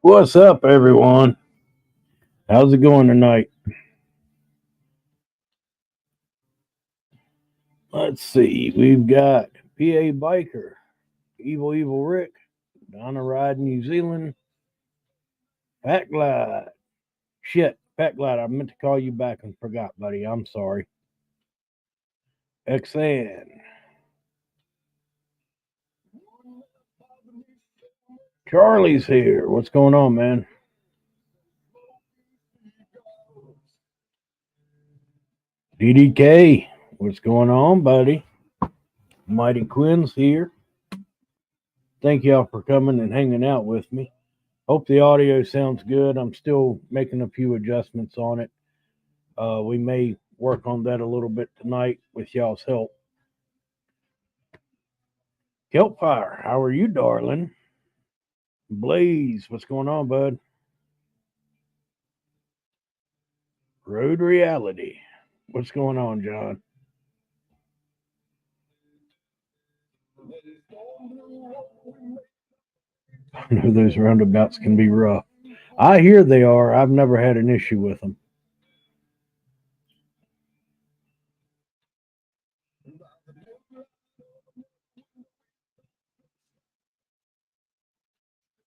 What's up, everyone? How's it going tonight? Let's see. We've got PA Biker, Evil Rick, Donna Ride New Zealand, Pat Glide. Shit, Pat Glide, I meant to call you back and forgot, buddy. I'm sorry. XN. Charlie's here. What's going on, man? DDK. What's going on, buddy? Mighty Quinn's here. Thank y'all for coming and hanging out with me. Hope the audio sounds good. I'm still making a few adjustments on it. We may work on that a little bit tonight with y'all's help. Kelpfire, how are you, darling? Blaze, what's going on, bud? Road Reality, what's going on, John? I know those roundabouts can be rough. I hear they are. I've never had an issue with them.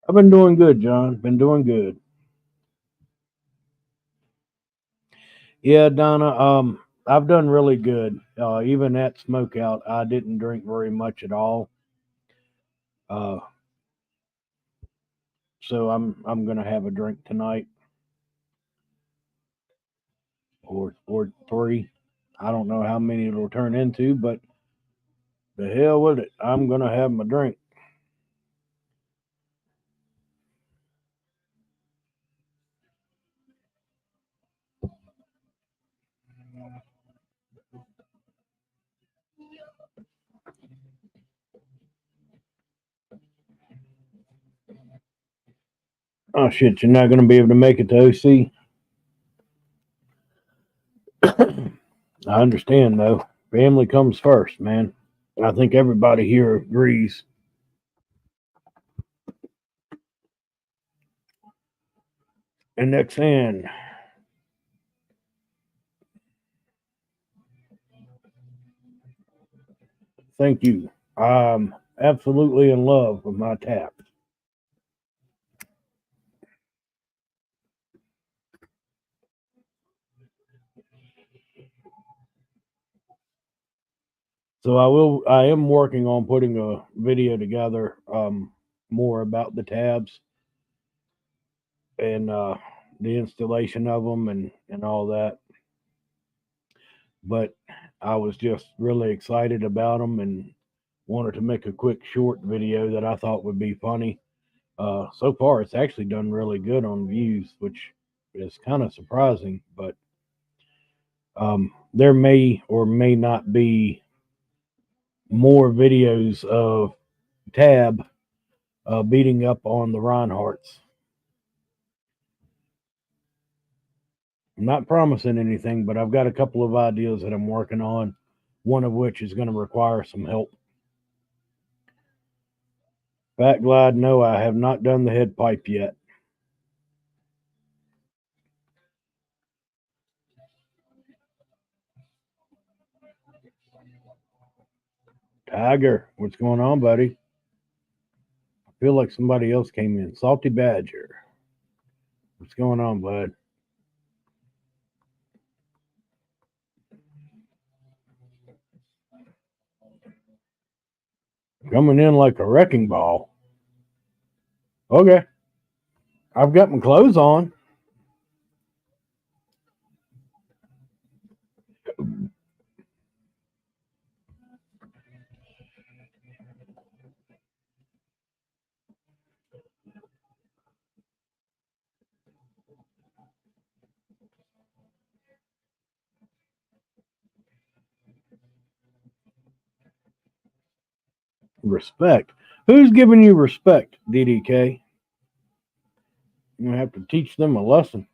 I've been doing good, John. Been doing good. Yeah, Donna. I've done really good. Even at Smokeout, I didn't drink very much at all. Uh, so I'm gonna have a drink tonight, or three. I don't know how many it'll turn into, but the hell with it. I'm gonna have my drink. Oh shit, you're not gonna be able to make it to OC. I understand though. Family comes first, man. I think everybody here agrees. And next thing, thank you. I'm absolutely in love with my tap. So I am working on putting a video together more about the tabs and the installation of them and all that. But I was just really excited about them and wanted to make a quick short video that I thought would be funny. So far, it's actually done really good on views, which is kind of surprising. But there may or may not be more videos of Tab beating up on the Reinhardts. I'm not promising anything, but I've got a couple of ideas that I'm working on, one of which is going to require some help. Fat Glide, no, I have not done the head pipe yet. Tiger, what's going on, buddy? I feel like somebody else came in. Salty Badger, what's going on, bud? Coming in like a wrecking ball. Okay, I've got my clothes on. Respect. Who's giving you respect, DDK? You're gonna have to teach them a lesson.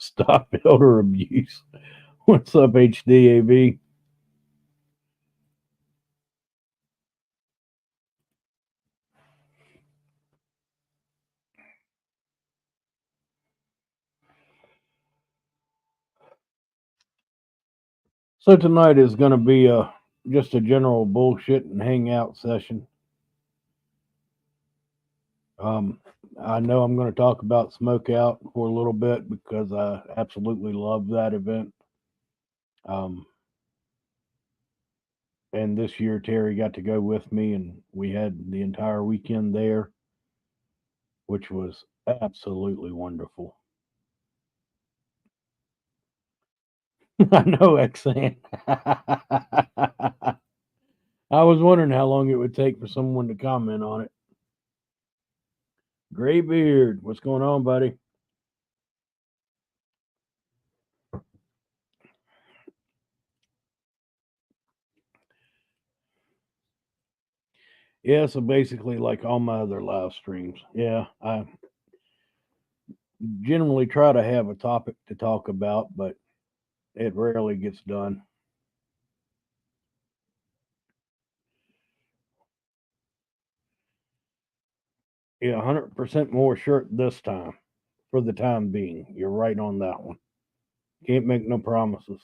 Stop elder abuse. What's up, HDAB? So tonight is going to be just a general bullshit and hangout session. Um, I know I'm going to talk about Smokeout for a little bit because I absolutely love that event. Um, and this year, Terry got to go with me, and we had the entire weekend there, which was absolutely wonderful. I know, Xan. I was wondering how long it would take for someone to comment on it. Graybeard, what's going on, buddy? Yeah, so basically, like all my other live streams, yeah, I generally try to have a topic to talk about, but it rarely gets done. Yeah, 100% more shirt this time for the time being. You're right on that one. Can't make no promises.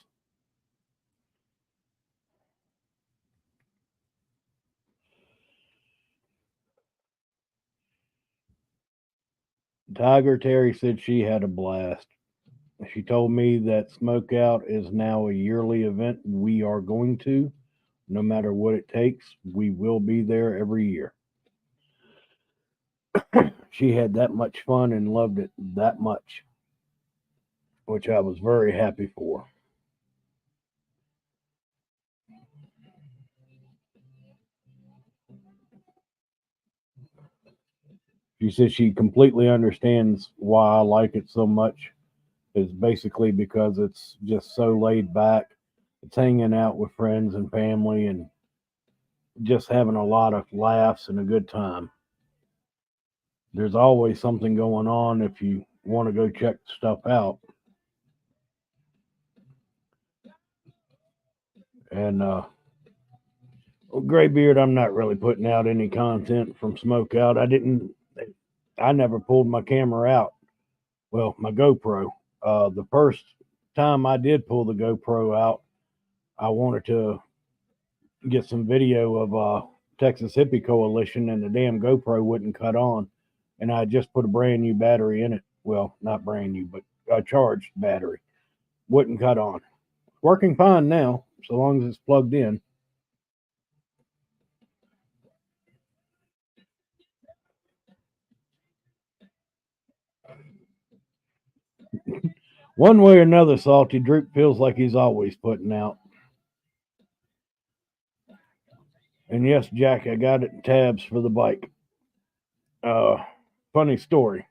Tiger Terry said she had a blast. She told me that Smokeout is now a yearly event. We are going to, no matter what it takes, we will be there every year. She had that much fun and loved it that much, which I was very happy for. She says she completely understands why I like it so much. Is basically because it's just so laid back. It's hanging out with friends and family and just having a lot of laughs and a good time. There's always something going on if you want to go check stuff out. And Graybeard, I'm not really putting out any content from Smokeout. I never pulled my camera out. Well, my GoPro. The first time I did pull the GoPro out, I wanted to get some video of Texas Hippie Coalition, and the damn GoPro wouldn't cut on. And I just put a brand new battery in it. Well, not brand new, but a charged battery. Wouldn't cut on. Working fine now, so long as it's plugged in. One way or another, Salty Droop feels like he's always putting out. And yes, Jack, I got it in tabs for the bike. Uh, Funny story.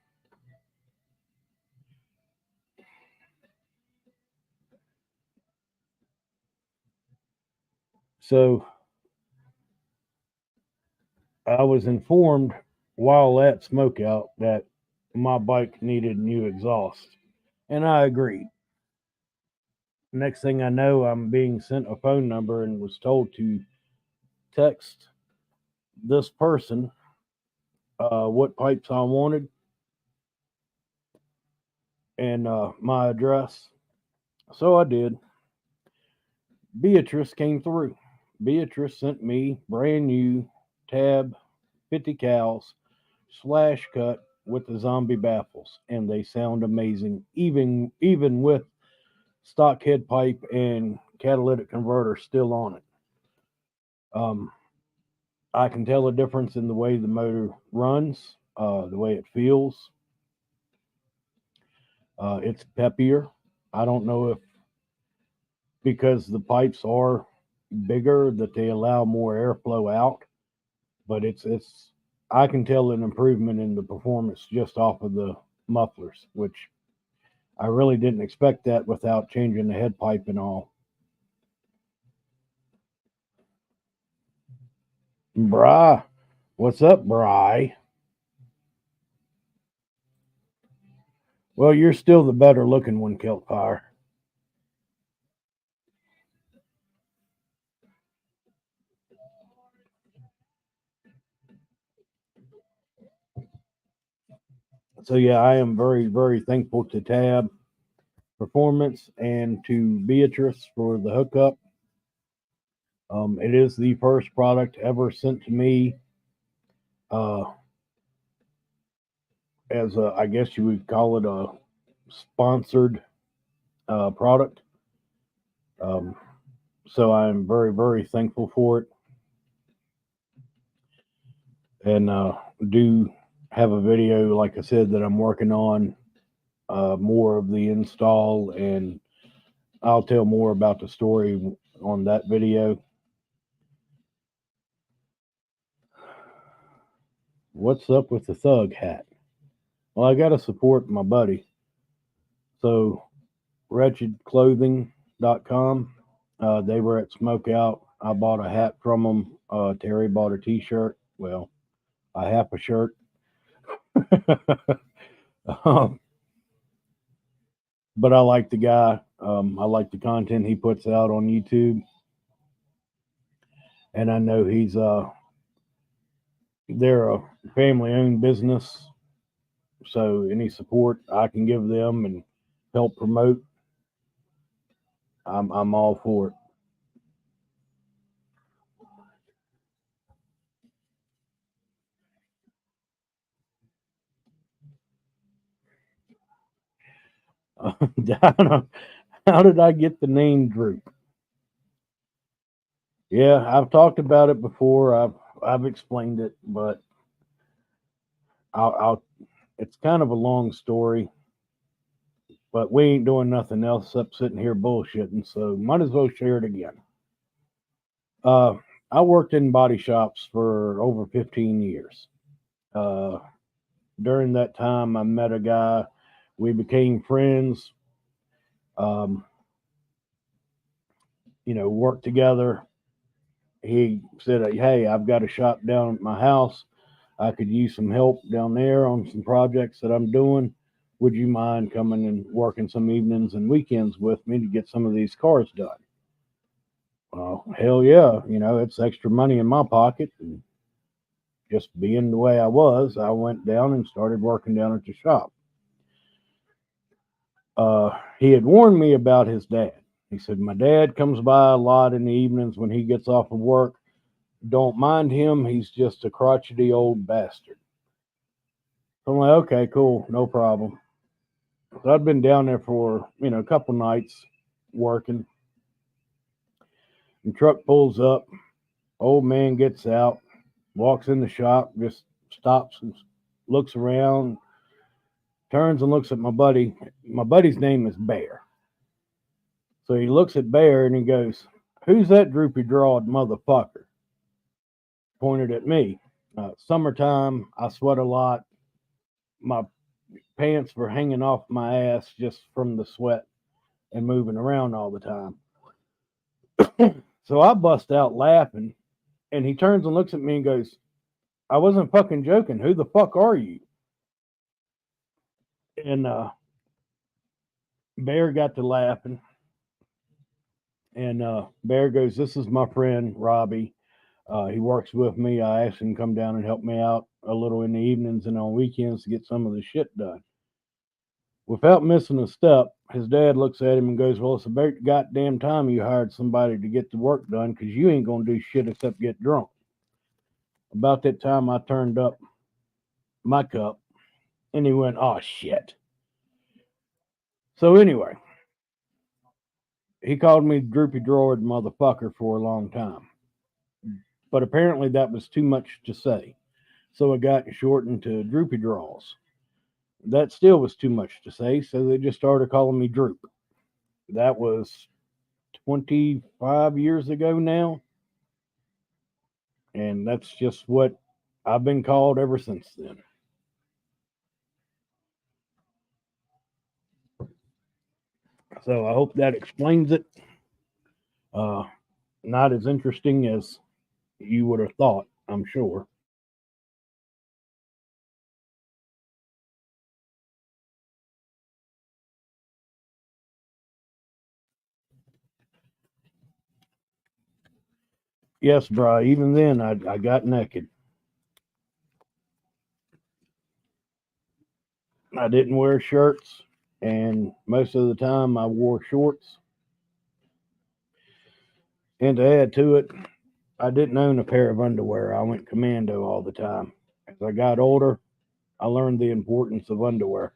So I was informed while at Smokeout that my bike needed new exhaust, and I agreed. Next thing I know, I'm being sent a phone number and was told to text this person what pipes I wanted and my address. So I did. Beatrice came through. Beatrice sent me brand new tab 50 cows slash cut with the zombie baffles, and they sound amazing, even with stock head pipe and catalytic converter still on it. Um, I can tell a difference in the way the motor runs, the way it feels. It's peppier. I don't know if because the pipes are bigger that they allow more airflow out, but it's I can tell an improvement in the performance just off of the mufflers, which I really didn't expect that without changing the head pipe and all. Bry, what's up, Bry? Well, you're still the better looking one, Keltfire. So yeah, I am very, very thankful to Tab Performance and to Beatrice for the hookup. It is the first product ever sent to me uh, as a, I guess you would call it a sponsored product. Um, so I'm very, very thankful for it, and do have a video, like I said, that I'm working on more of the install, and I'll tell more about the story on that video. What's up with the thug hat? Well, I got to support my buddy. So, wretchedclothing.com. They were at Smokeout. I bought a hat from them. Terry bought a t-shirt. Well, a half a shirt. um, but I like the guy. I like the content he puts out on YouTube, and I know they're a family-owned business. So any support I can give them and help promote, I'm all for it. How did I get the name Droop? Yeah, I've talked about it before. I've explained it, but I'll it's kind of a long story. But we ain't doing nothing else except sitting here bullshitting, so might as well share it again. Uh, I worked in body shops for over 15 years. Uh, During that time, I met a guy. We became friends. Um, worked together. He said, "Hey, I've got a shop down at my house. I could use some help down there on some projects that I'm doing. Would you mind coming and working some evenings and weekends with me to get some of these cars done?" Well, hell yeah. It's extra money in my pocket. And just being the way I was, I went down and started working down at the shop. He had warned me about his dad. He said, "My dad comes by a lot in the evenings when he gets off of work. Don't mind him. He's just a crotchety old bastard." So I'm like, okay, cool, no problem. So I'd been down there for, a couple nights working. The truck pulls up. Old man gets out, walks in the shop, just stops and looks around, turns and looks at my buddy. My buddy's name is Bear. So he looks at Bear and he goes, "Who's that droopy jawed motherfucker?" Pointed at me. Summertime, I sweat a lot. My pants were hanging off my ass just from the sweat and moving around all the time. So I bust out laughing, and he turns and looks at me and goes, "I wasn't fucking joking. Who the fuck are you?" And Bear got to laughing, and Bear goes, "This is my friend Robbie. He works with me. I asked him to come down and help me out a little in the evenings and on weekends to get some of the shit done." Without missing a step, his dad looks at him and goes, "Well, it's about goddamn time you hired somebody to get the work done because you ain't going to do shit except get drunk." About that time, I turned up my cup and he went, "Oh, shit." So, anyway, he called me droopy drawered motherfucker for a long time. But apparently, that was too much to say. So, it got shortened to droopy draws. That still was too much to say. So, they just started calling me Droop. That was 25 years ago now. And that's just what I've been called ever since then. So I hope that explains it. Uh, Not as interesting as you would have thought, I'm sure. Yes, bro. Even then, I got naked. I didn't wear shirts, and most of the time I wore shorts. And to add to it, I didn't own a pair of underwear. I went commando all the time. As I got older, I learned the importance of underwear.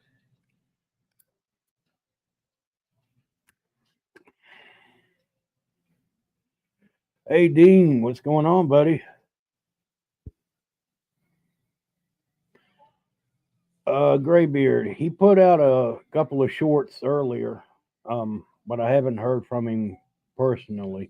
Hey, Dean, what's going on, buddy? Graybeard, he put out a couple of shorts earlier, but I haven't heard from him personally.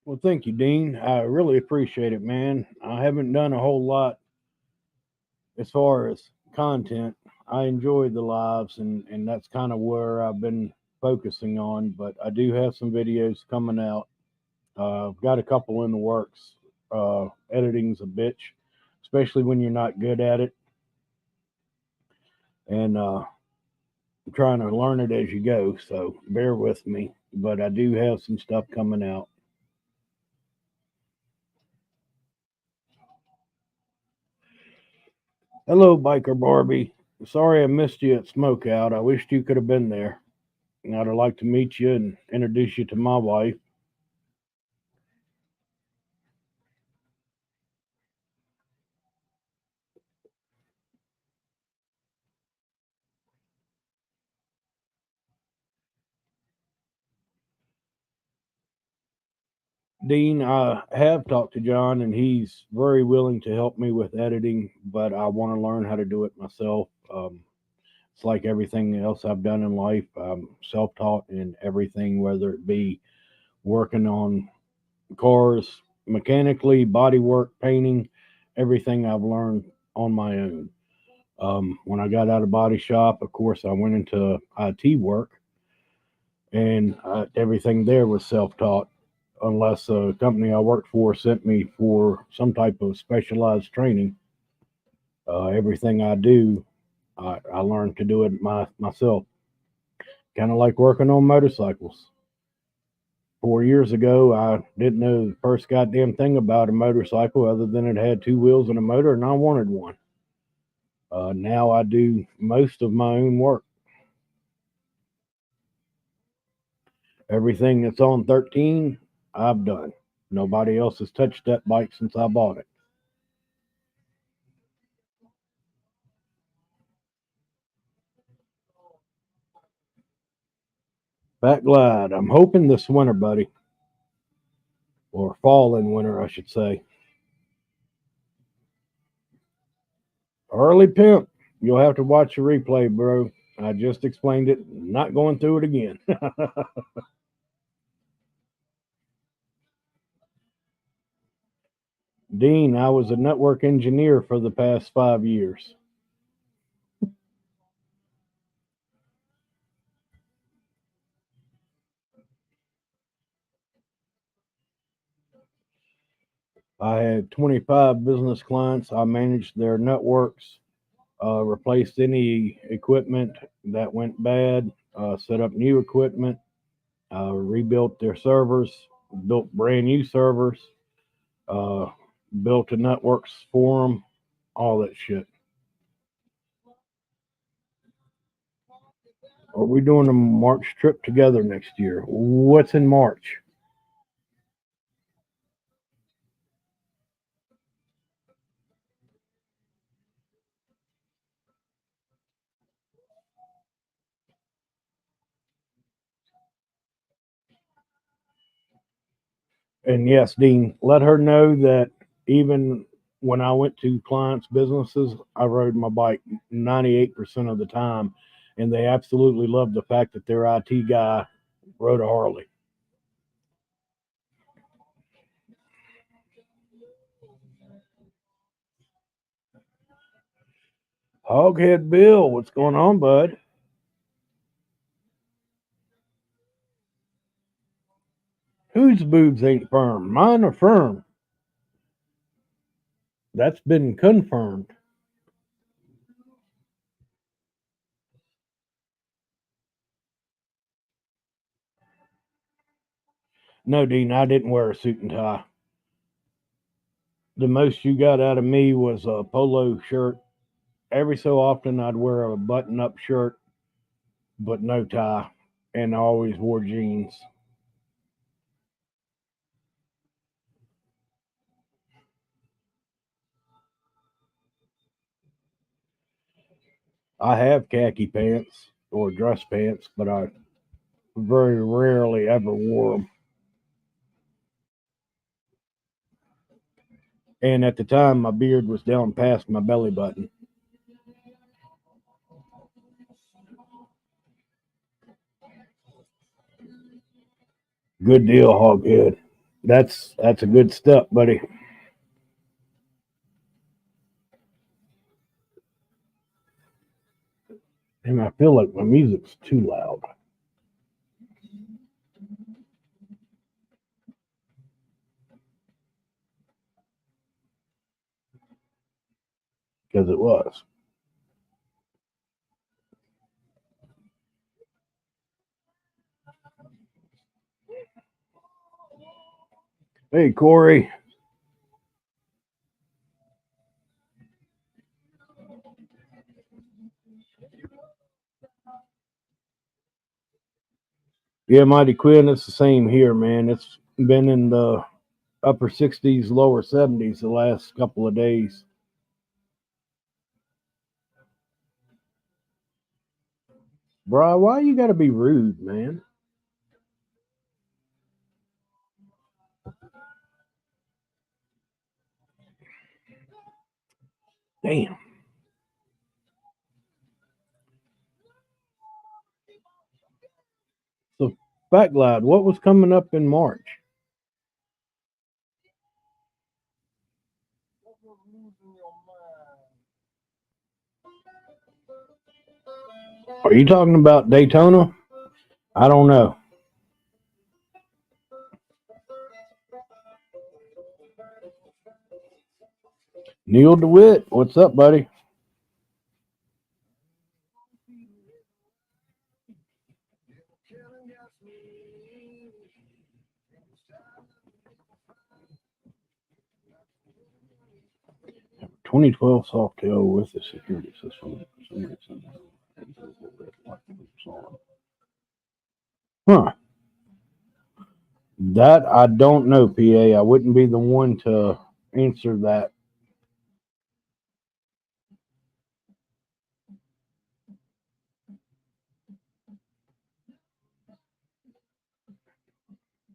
Well, thank you, Dean. I really appreciate it, man. I haven't done a whole lot as far as content. I enjoy the lives, and that's kind of where I've been focusing on. But I do have some videos coming out. I've got a couple in the works. Editing's a bitch, especially when you're not good at it, and I'm trying to learn it as you go. So bear with me. But I do have some stuff coming out. Hello, Biker Barbie. Sorry I missed you at Smokeout. I wished you could have been there. And I'd like to meet you and introduce you to my wife. Dean, I have talked to John, and he's very willing to help me with editing, but I want to learn how to do it myself. It's like everything else I've done in life. I'm self taught in everything, whether it be working on cars mechanically, body work, painting, everything I've learned on my own. When I got out of body shop, of course, I went into IT work, and everything there was self taught, unless a company I worked for sent me for some type of specialized training. Everything I do, I learned to do it myself. Kind of like working on motorcycles. 4 years ago, I didn't know the first goddamn thing about a motorcycle other than it had two wheels and a motor, and I wanted one. Now I do most of my own work. Everything that's on 13, I've done. Nobody else has touched that bike since I bought it. Backglide, I'm hoping this winter, buddy, or fall and winter, I should say. Early pimp, you'll have to watch the replay, bro. I just explained it. Not going through it again. Dean, I was a network engineer for the past 5 years. I had 25 business clients. I managed their networks, replaced any equipment that went bad, set up new equipment, rebuilt their servers, built brand new servers, uh, built a networks for them, all that shit. Are we doing a March trip together next year? What's in March? And yes, Dean, let her know that even when I went to clients' businesses, I rode my bike 98% of the time, and they absolutely loved the fact that their IT guy rode a Harley. Hoghead Bill, what's going on, bud? Whose boobs ain't firm? Mine are firm. That's been confirmed. No, Dean, I didn't wear a suit and tie. The most you got out of me was a polo shirt. Every so often, I'd wear a button up shirt, but no tie, and I always wore jeans. I have khaki pants or dress pants, but I very rarely ever wore them. And at the time, my beard was down past my belly button. Good deal, Hoghead. That's a good step, buddy. And I feel like my music's too loud because it was. Hey, Corey. Yeah, Mighty Quinn, it's the same here, man. It's been in the upper 60s, lower 70s the last couple of days. Bro, why you gotta be rude, man? Damn. So, Backglide, what was coming up in March? Are you talking about Daytona? I don't know. Neil DeWitt, what's up, buddy? 2012 Softail with the security system. Huh. That I don't know, PA. I wouldn't be the one to answer that.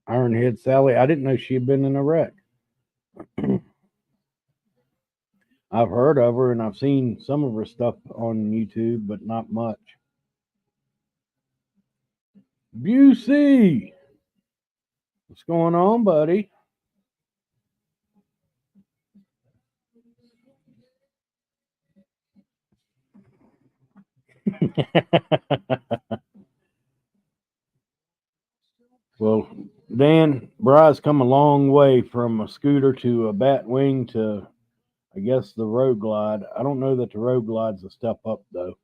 Ironhead Sally, I didn't know she had been in a wreck. I've heard of her and I've seen some of her stuff on YouTube, but not much. Busey, what's going on, buddy? Well, Dan, Bry's come a long way from a scooter to a bat wing to, I guess, the road glide. I don't know that the road glide's a step up, though.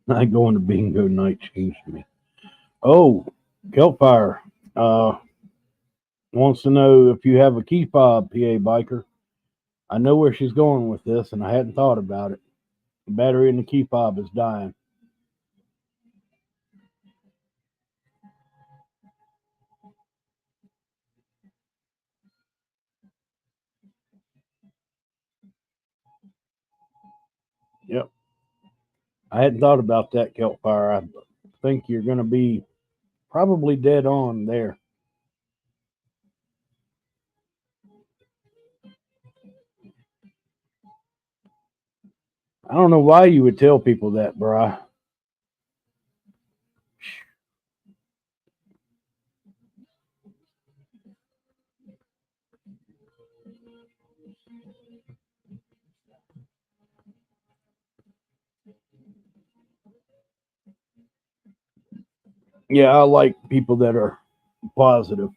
Not going to bingo night changed me. Oh, Kelpfire uh, wants to know if you have a key fob, PA Biker. I know where she's going with this, and I hadn't thought about it. The battery in the key fob is dying. Yep. I hadn't thought about that, Kelpfire. I think you're going to be probably dead on there. don't know why you would tell people that, Bri. Yeah, I like people that are positive.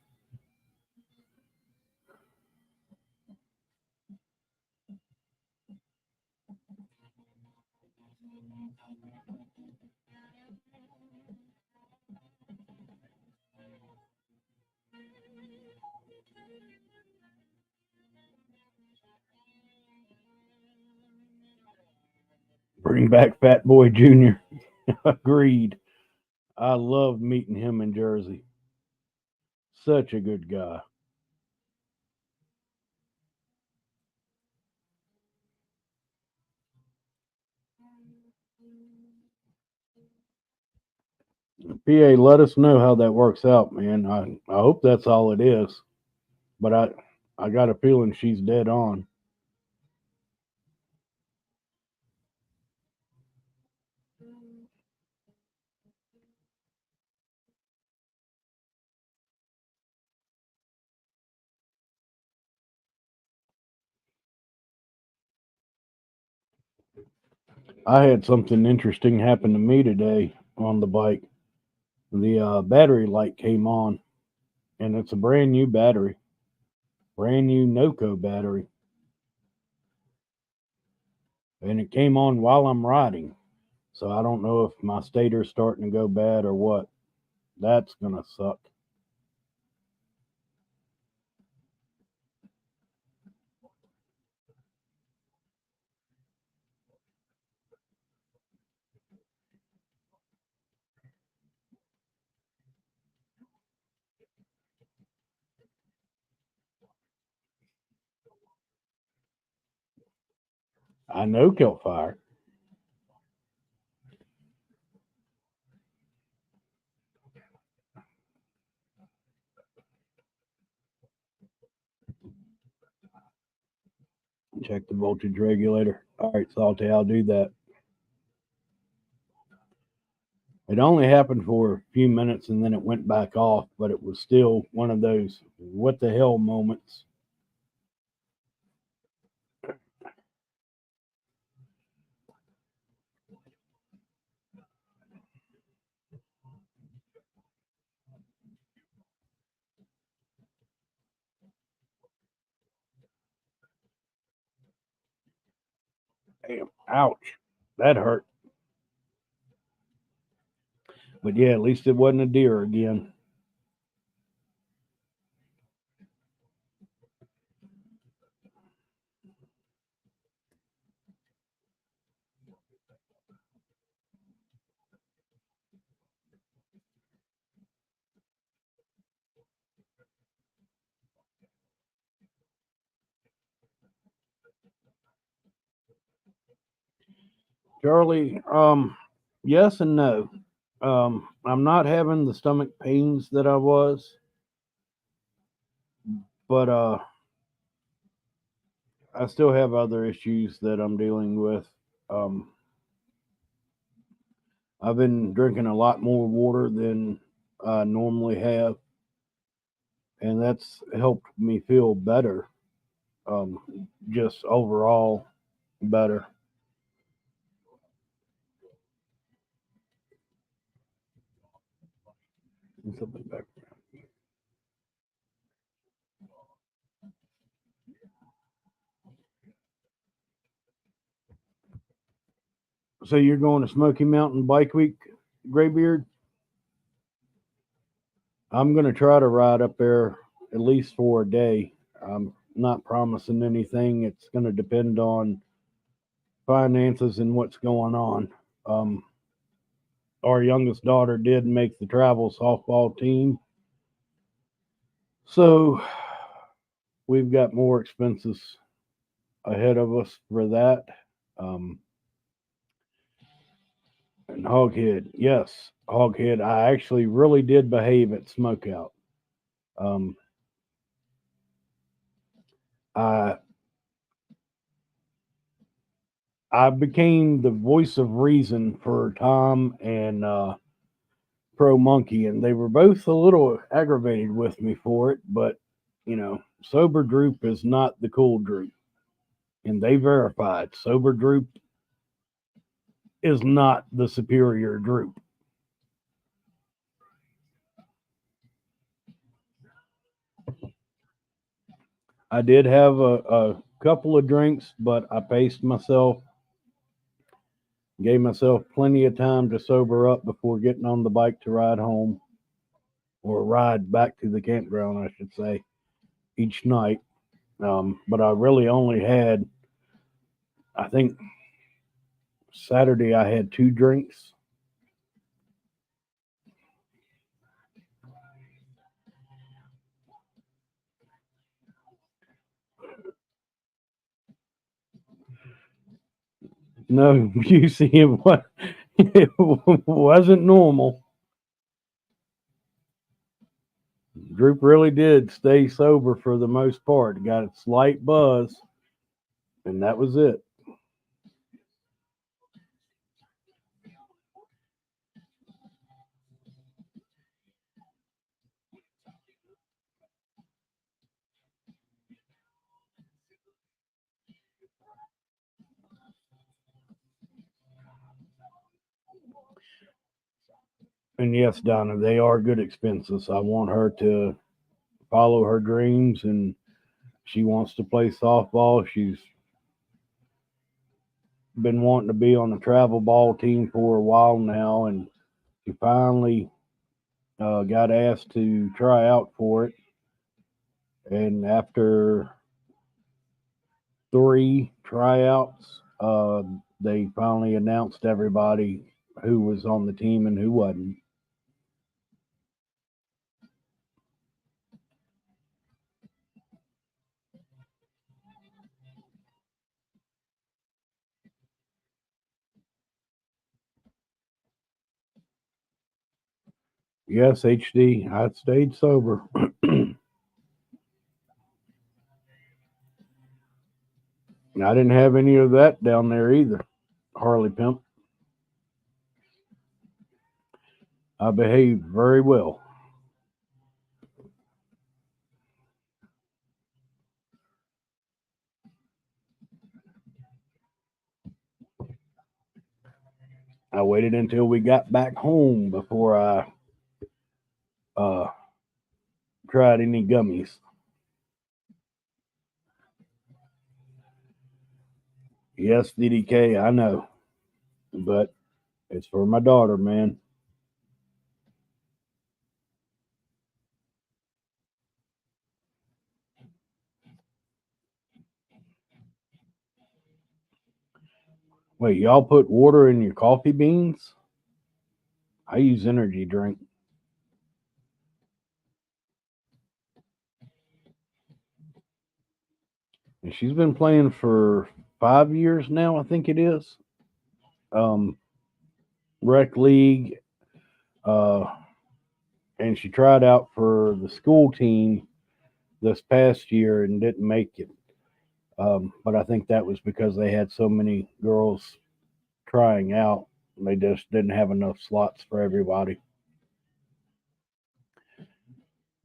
Bring back Fat Boy Jr. Agreed. I loved meeting him in Jersey. Such a good guy. PA, let us know how that works out, man. I hope that's all it is. But I got a feeling she's dead on. I had something interesting happen to me today on the bike. The battery light came on, and it's a brand new battery, brand new NOCO battery, and it came on while I'm riding. So I don't know if my stator's starting to go bad or what. That's gonna suck. I know Kilt Fire. Check the voltage regulator. All right, Salty, I'll do that. It only happened for a few minutes and then it went back off, but it was still one of those what the hell moments. Damn, ouch. That hurt. But yeah, at least it wasn't a deer again. Charlie, yes and no. I'm not having the stomach pains that I was, but I still have other issues that I'm dealing with. Um, I've been drinking a lot more water than I normally have, and that's helped me feel better. Just overall better. Something back. So you're going to Smoky Mountain Bike Week, Graybeard? I'm going to try to ride up there at least for a day. I'm not promising anything. It's going to depend on finances and what's going on. Um, our youngest daughter did make the travel softball team, so we've got more expenses ahead of us for that. Um, and Hoghead, yes, Hoghead. I actually really did behave at Smokeout. Um, I I became the voice of reason for Tom and Pro Monkey, and they were both a little aggravated with me for it. But sober Droop is not the cool Droop, and they verified sober Droop is not the superior Droop. I did have a couple of drinks, but I paced myself, gave myself plenty of time to sober up before getting on the bike to ride home or ride back to the campground, I should say, each night. But I really only had, I think Saturday I had two drinks. No, you see, it wasn't normal. Droop really did stay sober for the most part. Got a slight buzz, and that was it. And yes, Donna, they are good expenses. I want her to follow her dreams, and she wants to play softball. She's been wanting to be on the travel ball team for a while now, and she finally got asked to try out for it. And after three tryouts, they finally announced everybody who was on the team and who wasn't. Yes, HD, I stayed sober. I didn't have any of that down there either. Harley Pimp. I behaved very well. I waited until we got back home before I uh, tried any gummies. Yes, DDK, I know, but it's for my daughter, man. Wait, y'all put water in your coffee beans? I use energy drink. And she's been playing for 5 years now, I think it is. Um, Rec league, uh, and she tried out for the school team this past year and didn't make it. But I think that was because they had so many girls trying out. They just didn't have enough slots for everybody.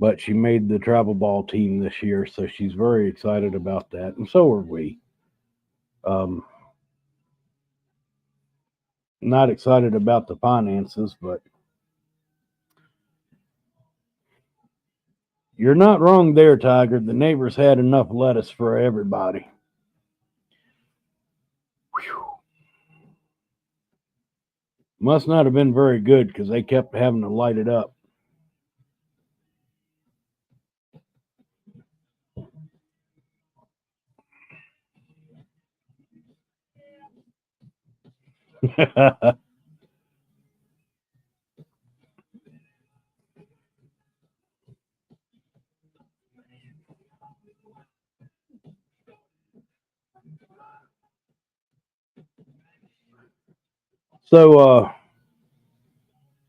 But she made the travel ball team this year, so she's very excited about that, and so are we. Um, not excited about the finances, but you're not wrong there, Tiger. The neighbors had enough lettuce for everybody. Whew. Must not have been very good because they kept having to light it up. So,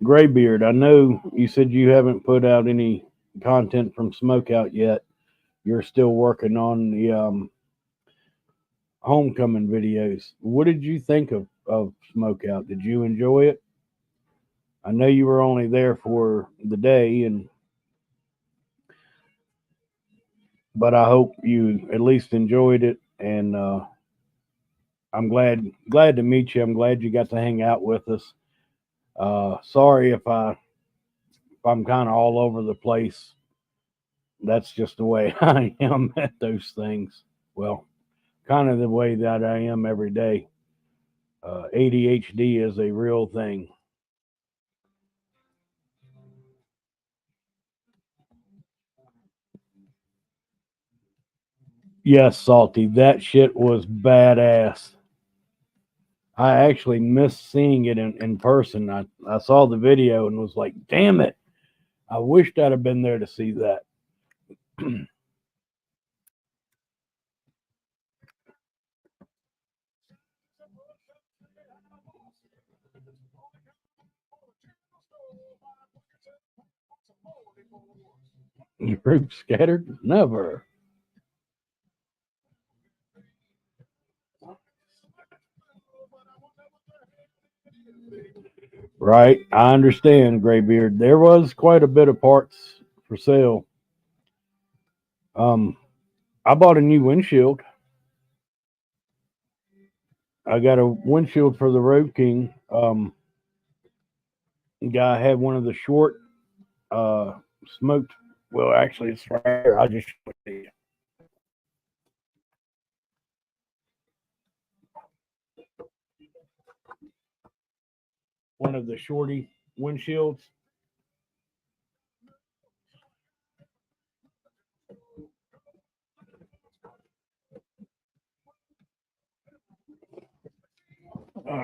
Graybeard, I know you said you haven't put out any content from Smokeout yet. You're still working on the homecoming videos. What did you think of Smokeout? Did you enjoy it? I know you were only there for the day, but I hope you at least enjoyed it. And I'm glad to meet you. I'm glad you got to hang out with us. Sorry if I'm kind of all over the place. That's just the way I am at those things. Well, kind of the way that I am every day. ADHD is a real thing. Yes, Salty, that shit was badass. I actually missed seeing it in person. I saw the video and was like, damn it. I wished I'd have been there to see that. Your group scattered? Never. Right. I understand, Graybeard. There was quite a bit of parts for sale. Um, I bought a new windshield. I got a windshield for the Road King. Guy had one of the short smoked. Well, actually, it's right here. I'll just show it to you. One of the shorty windshields.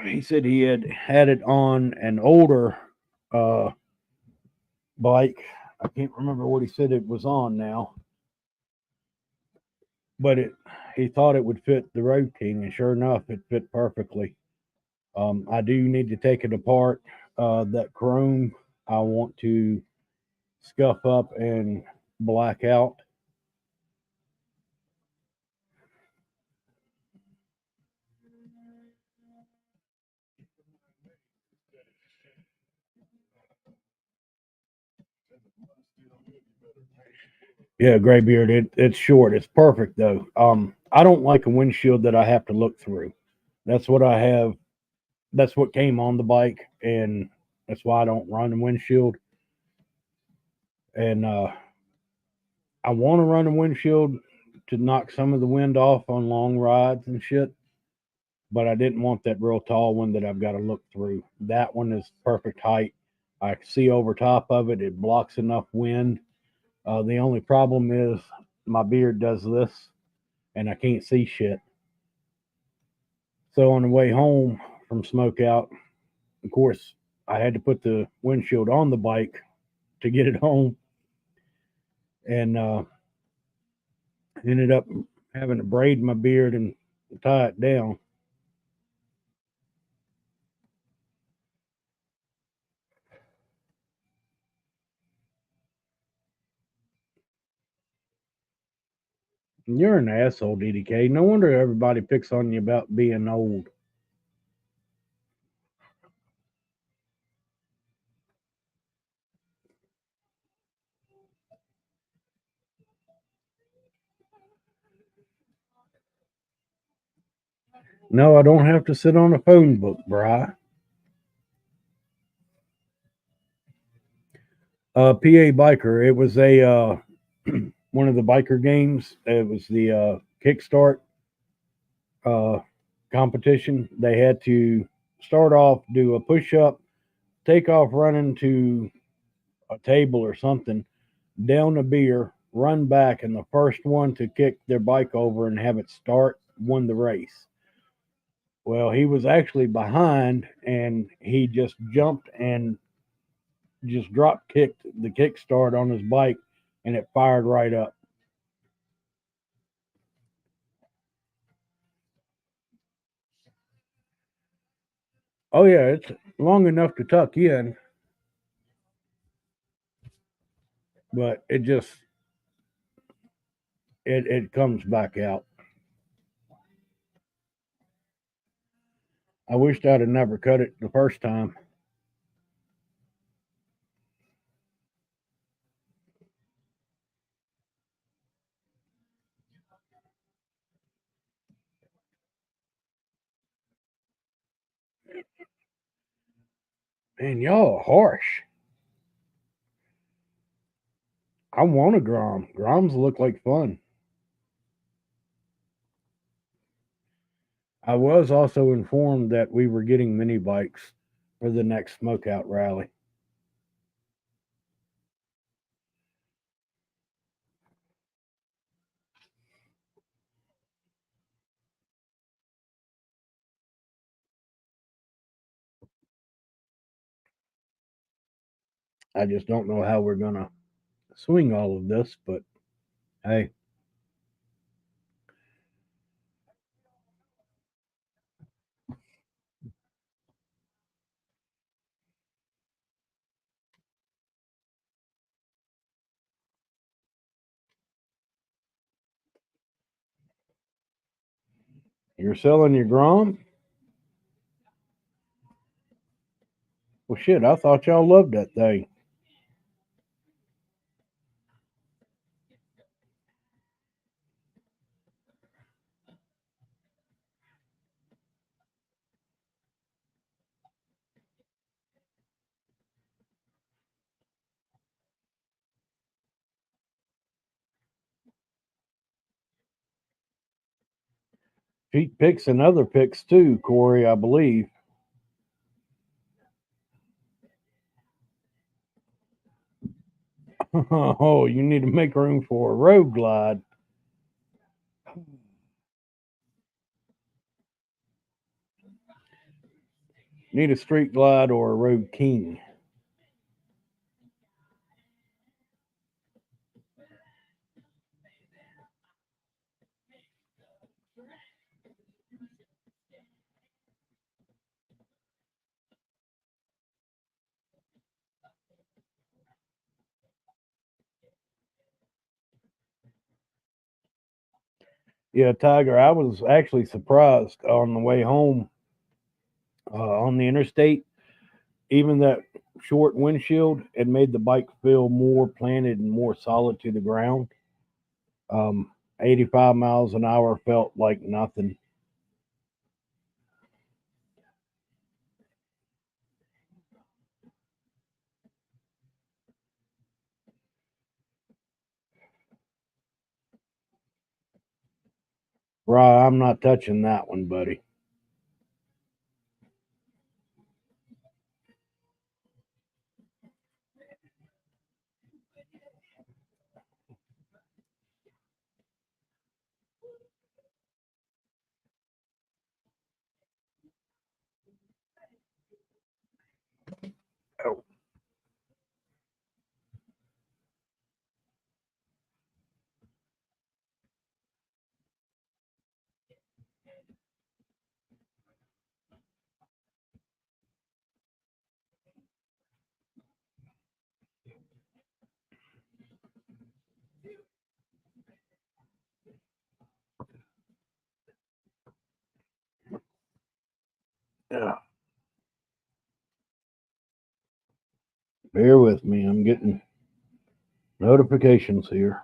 He said he had it on an older uh, bike. I can't remember what he said it was on now, but he thought it would fit the Road King, and sure enough, it fit perfectly. I do need to take it apart. That chrome I want to scuff up and black out. Yeah, Graybeard, it's short. It's perfect though. I don't like a windshield that I have to look through. That's what I have. That's what came on the bike, and that's why I don't run the windshield. And I want to run a windshield to knock some of the wind off on long rides and shit, but I didn't want that real tall one that I've got to look through. That one is perfect height. I can see over top of it. It blocks enough wind. The only problem is my beard does this, and I can't see shit. So on the way home from Smokeout, of course, I had to put the windshield on the bike to get it home, and ended up having to braid my beard and tie it down. You're an asshole, DDK. No wonder everybody picks on you about being old. No, I don't have to sit on a phone book, Bry. PA Biker. It was a one of the biker games. It was the Kickstart uh, competition. They had to start off, do a push up, take off running to a table or something, down a beer, run back, and the first one to kick their bike over and have it start won the race. Well, he was actually behind, and he just jumped and just drop kicked the kickstart on his bike, and it fired right up. Oh yeah, it's long enough to tuck in, but it comes back out. I wished I'd have never cut it the first time. Man, y'all are harsh. I want a Grom. Groms look like fun. I was also informed that we were getting mini bikes for the next Smokeout rally. I just don't know how we're going to swing all of this, but hey, you're selling your Grom? Well, shit, I thought y'all loved that thing. Feet picks and other picks too, Corey, I believe. Oh, you need to make room for a road glide. Need a street glide or a road king. Yeah, Tiger, I was actually surprised on the way home on the interstate. Even that short windshield, it made the bike feel more planted and more solid to the ground. 85 miles an hour felt like nothing. Right, I'm not touching that one, buddy. Oh, yeah. Bear with me. I'm getting notifications here.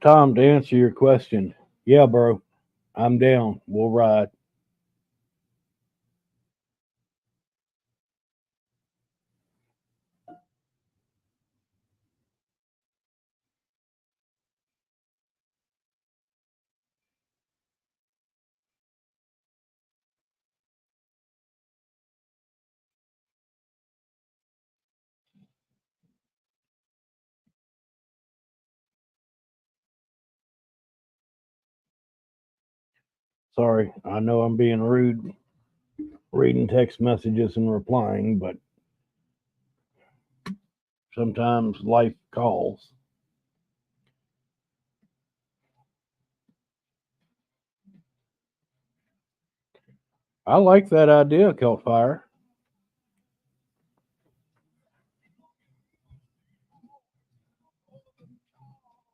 Tom, to answer your question, yeah, bro, I'm down. We'll ride. Sorry, I know I'm being rude. reading text messages and replying, but sometimes life calls. I like that idea, Kelfire.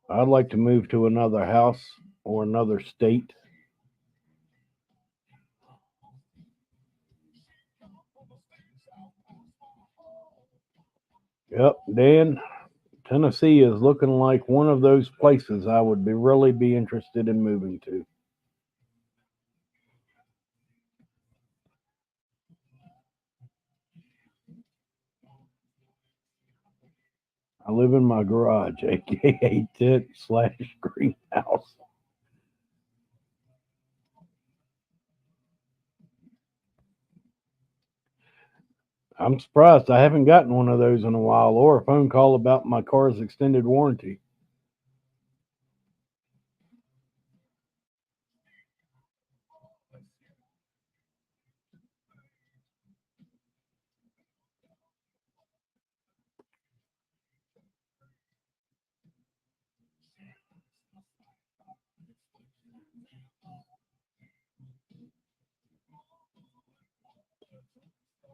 I'd like to move to another house or another state. Yep, Dan, Tennessee is looking like one of those places I would really be interested in moving to. I live in my garage, aka tent slash greenhouse. I'm surprised I haven't gotten one of those in a while or a phone call about my car's extended warranty.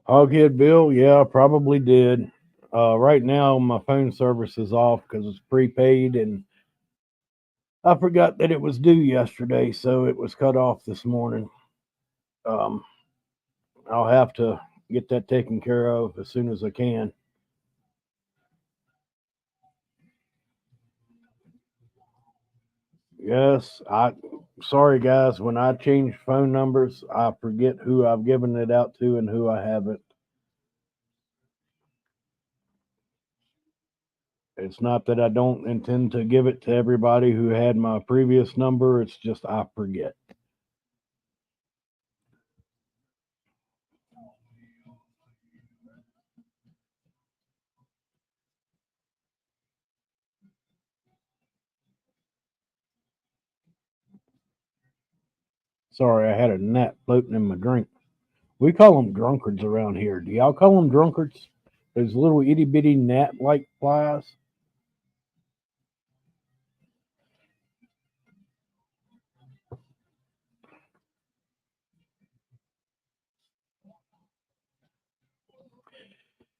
Hoghead Bill, yeah, I probably did. Right now, my phone service is off because it's prepaid, and I forgot that it was due yesterday, so it was cut off this morning. Um, I'll have to get that taken care of as soon as I can. Yes, I. Sorry, guys. When I change phone numbers, I forget who I've given it out to and who I haven't. It's not that I don't intend to give it to everybody who had my previous number. It's just I forget. Sorry, I had a gnat floating in my drink. We call them drunkards around here. Do y'all call them drunkards? Those little itty bitty gnat like flies?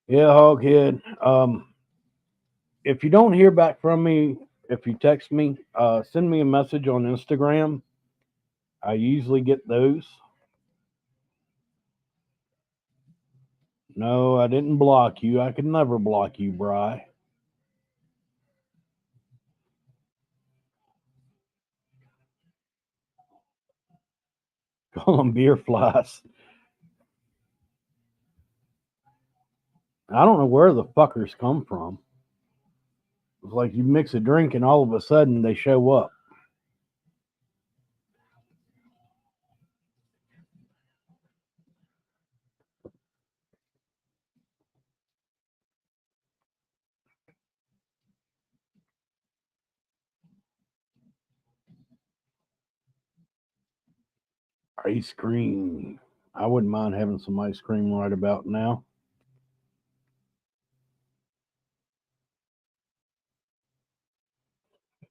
Yeah, Hoghead. If you don't hear back from me, if you text me, send me a message on Instagram. I usually get those. No, I didn't block you. I could never block you, Bry. Call them beer flies. I don't know where the fuckers come from. It's like you mix a drink and all of a sudden they show up. Ice cream. I wouldn't mind having some ice cream right about now.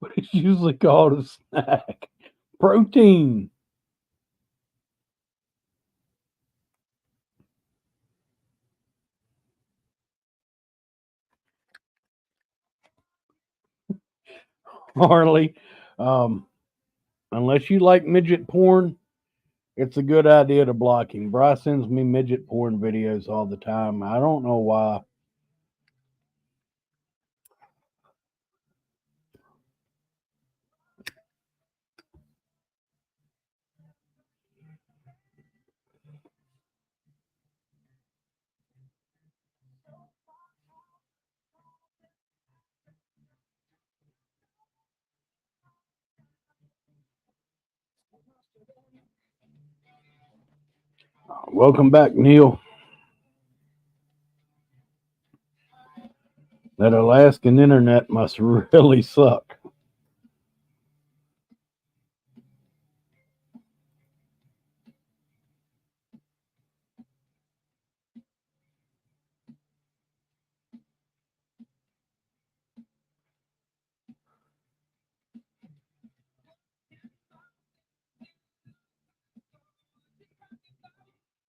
But it's usually called a snack. Protein. Harley. Um, unless you like midget porn, it's a good idea to block him. Bryce sends me midget porn videos all the time. I don't know why. Welcome back, Neil. That Alaskan internet must really suck.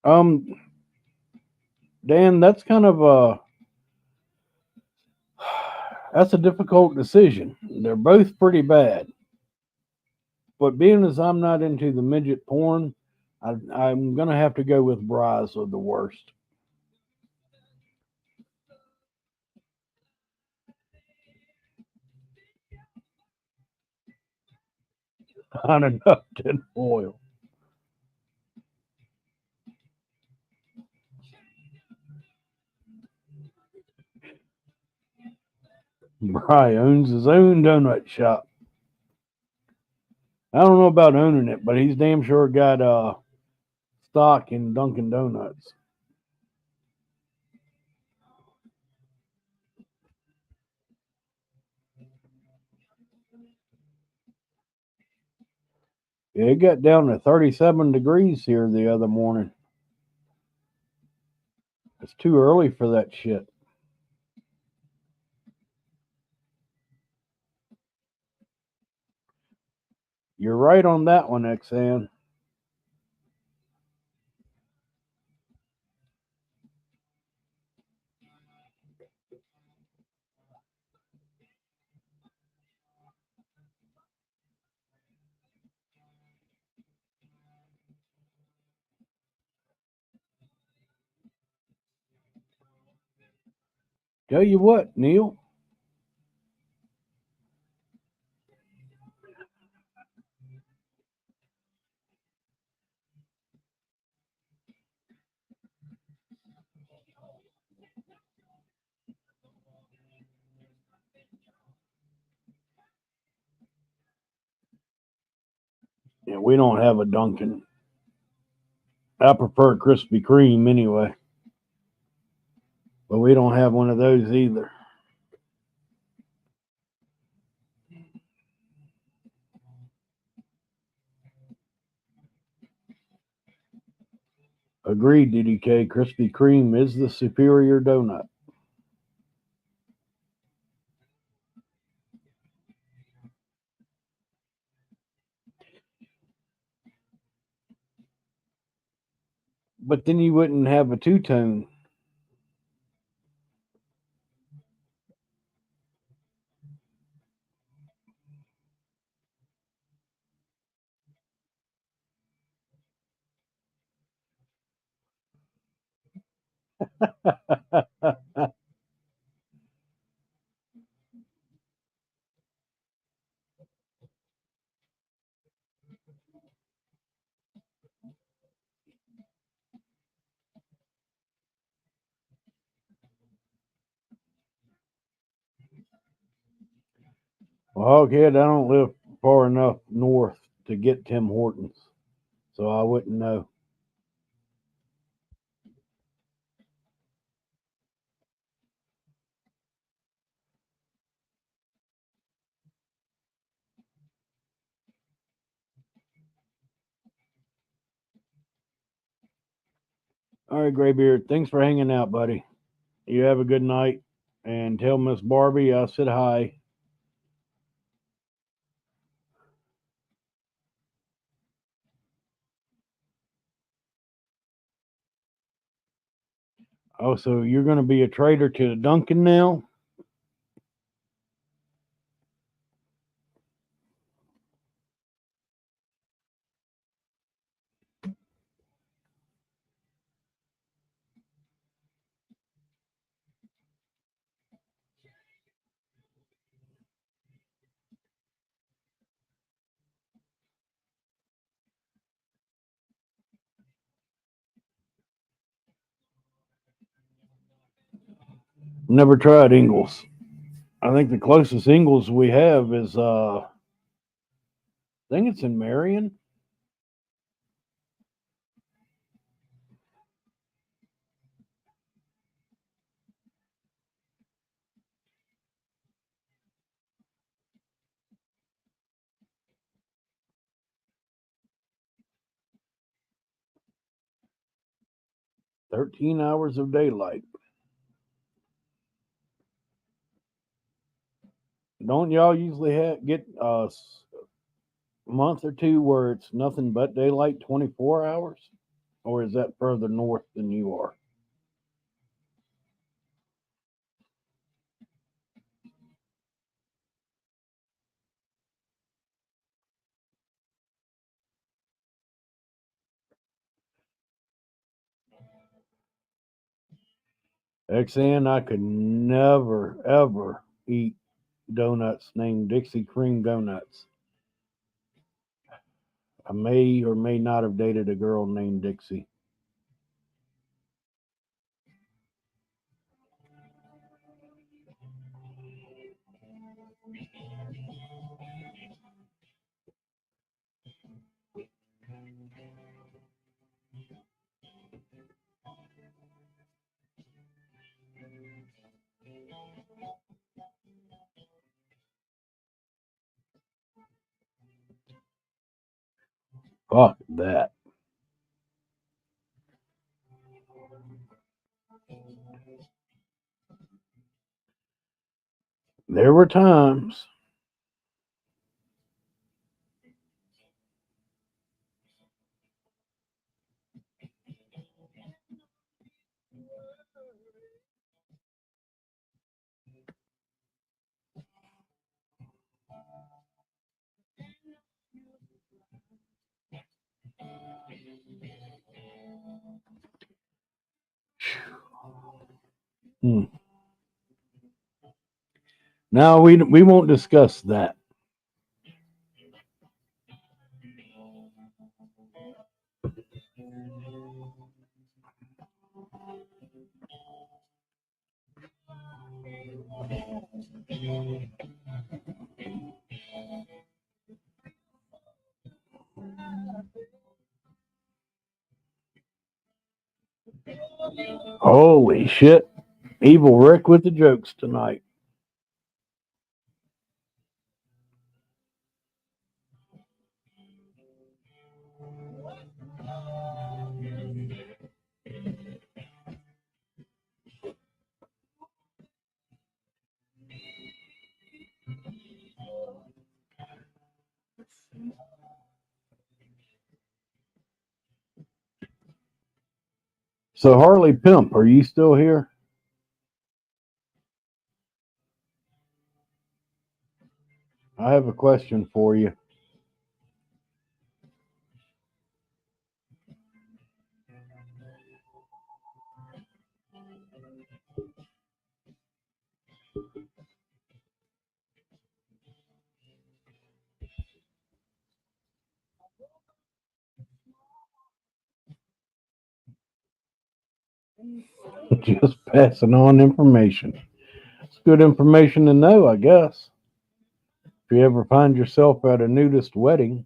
Um, Dan, that's kind of that's a difficult decision. They're both pretty bad. But being as I'm not into the midget porn, I'm gonna have to go with Bry's of the worst. On enough tin foil. Bry owns his own donut shop. I don't know about owning it, but he's damn sure got stock in Dunkin' Donuts. Yeah, it got down to 37 degrees here the other morning. It's too early for that shit. You're right on that one, Xan. Tell you what, Neil, yeah, we don't have a Dunkin'. I prefer Krispy Kreme anyway, but we don't have one of those either. Agreed, DDK. Krispy Kreme is the superior donut. But then you wouldn't have a two tone. Well, Hoghead, I don't live far enough north to get Tim Hortons, so I wouldn't know. All right, Graybeard, thanks for hanging out, buddy. You have a good night, and tell Miss Barbie I said hi. Oh, so you're going to be a traitor to the Duncan now? Never tried Ingles. I think the closest Ingles we have is I think it's in Marion. 13 hours of daylight. Don't y'all usually get a month or two where it's nothing but daylight 24 hours? or is that further north than you are? XN, I could never, ever eat donuts named Dixie Cream Donuts. I may or may not have dated a girl named Dixie. Fuck that. There were times. Hmm. No, we won't discuss that. Holy shit. Evil Rick with the jokes tonight. So, Harley Pimp, are you still here? I have a question for you. Just passing on information. It's good information to know, I guess. If you ever find yourself at a nudist wedding,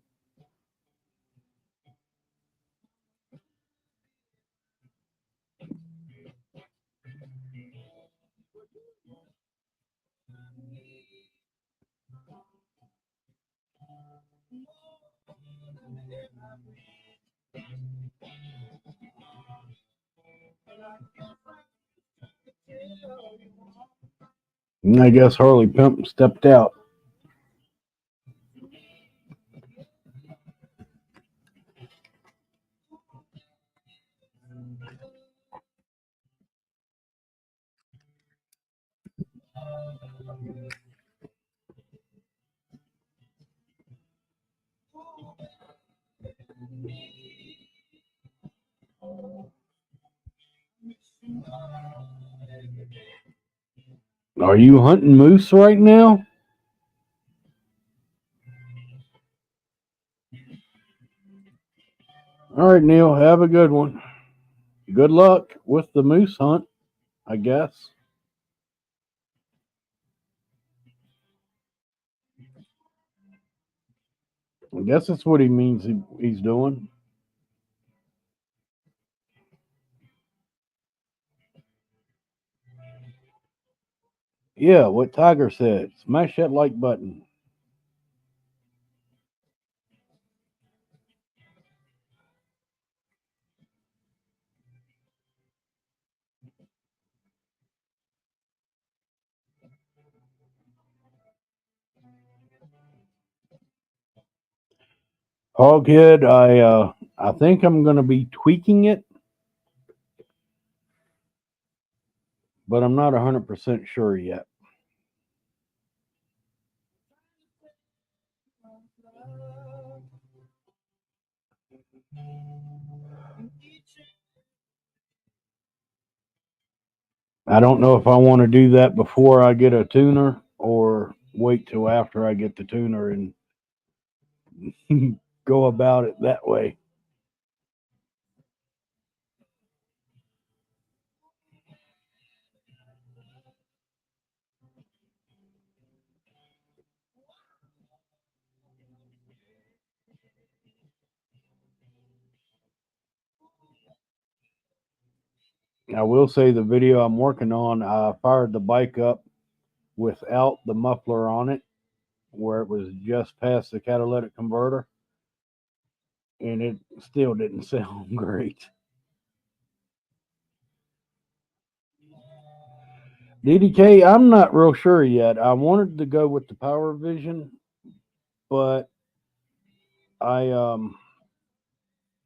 I guess Harley Pimp stepped out. Are you hunting moose right now? All right, Neil, have a good one. Good luck with the moose hunt, I guess. I guess that's what he means he's doing. Yeah, what Tiger said. Smash that like button. Hoghead, I I think I'm going to be tweaking it, but I'm not 100% sure yet. I don't know if I want to do that before I get a tuner or wait till after I get the tuner and go about it that way. I will say the video I'm working on, I fired the bike up without the muffler on it, where it was just past the catalytic converter, and it still didn't sound great. DDK, I'm not real sure yet. I wanted to go with the Power Vision, but I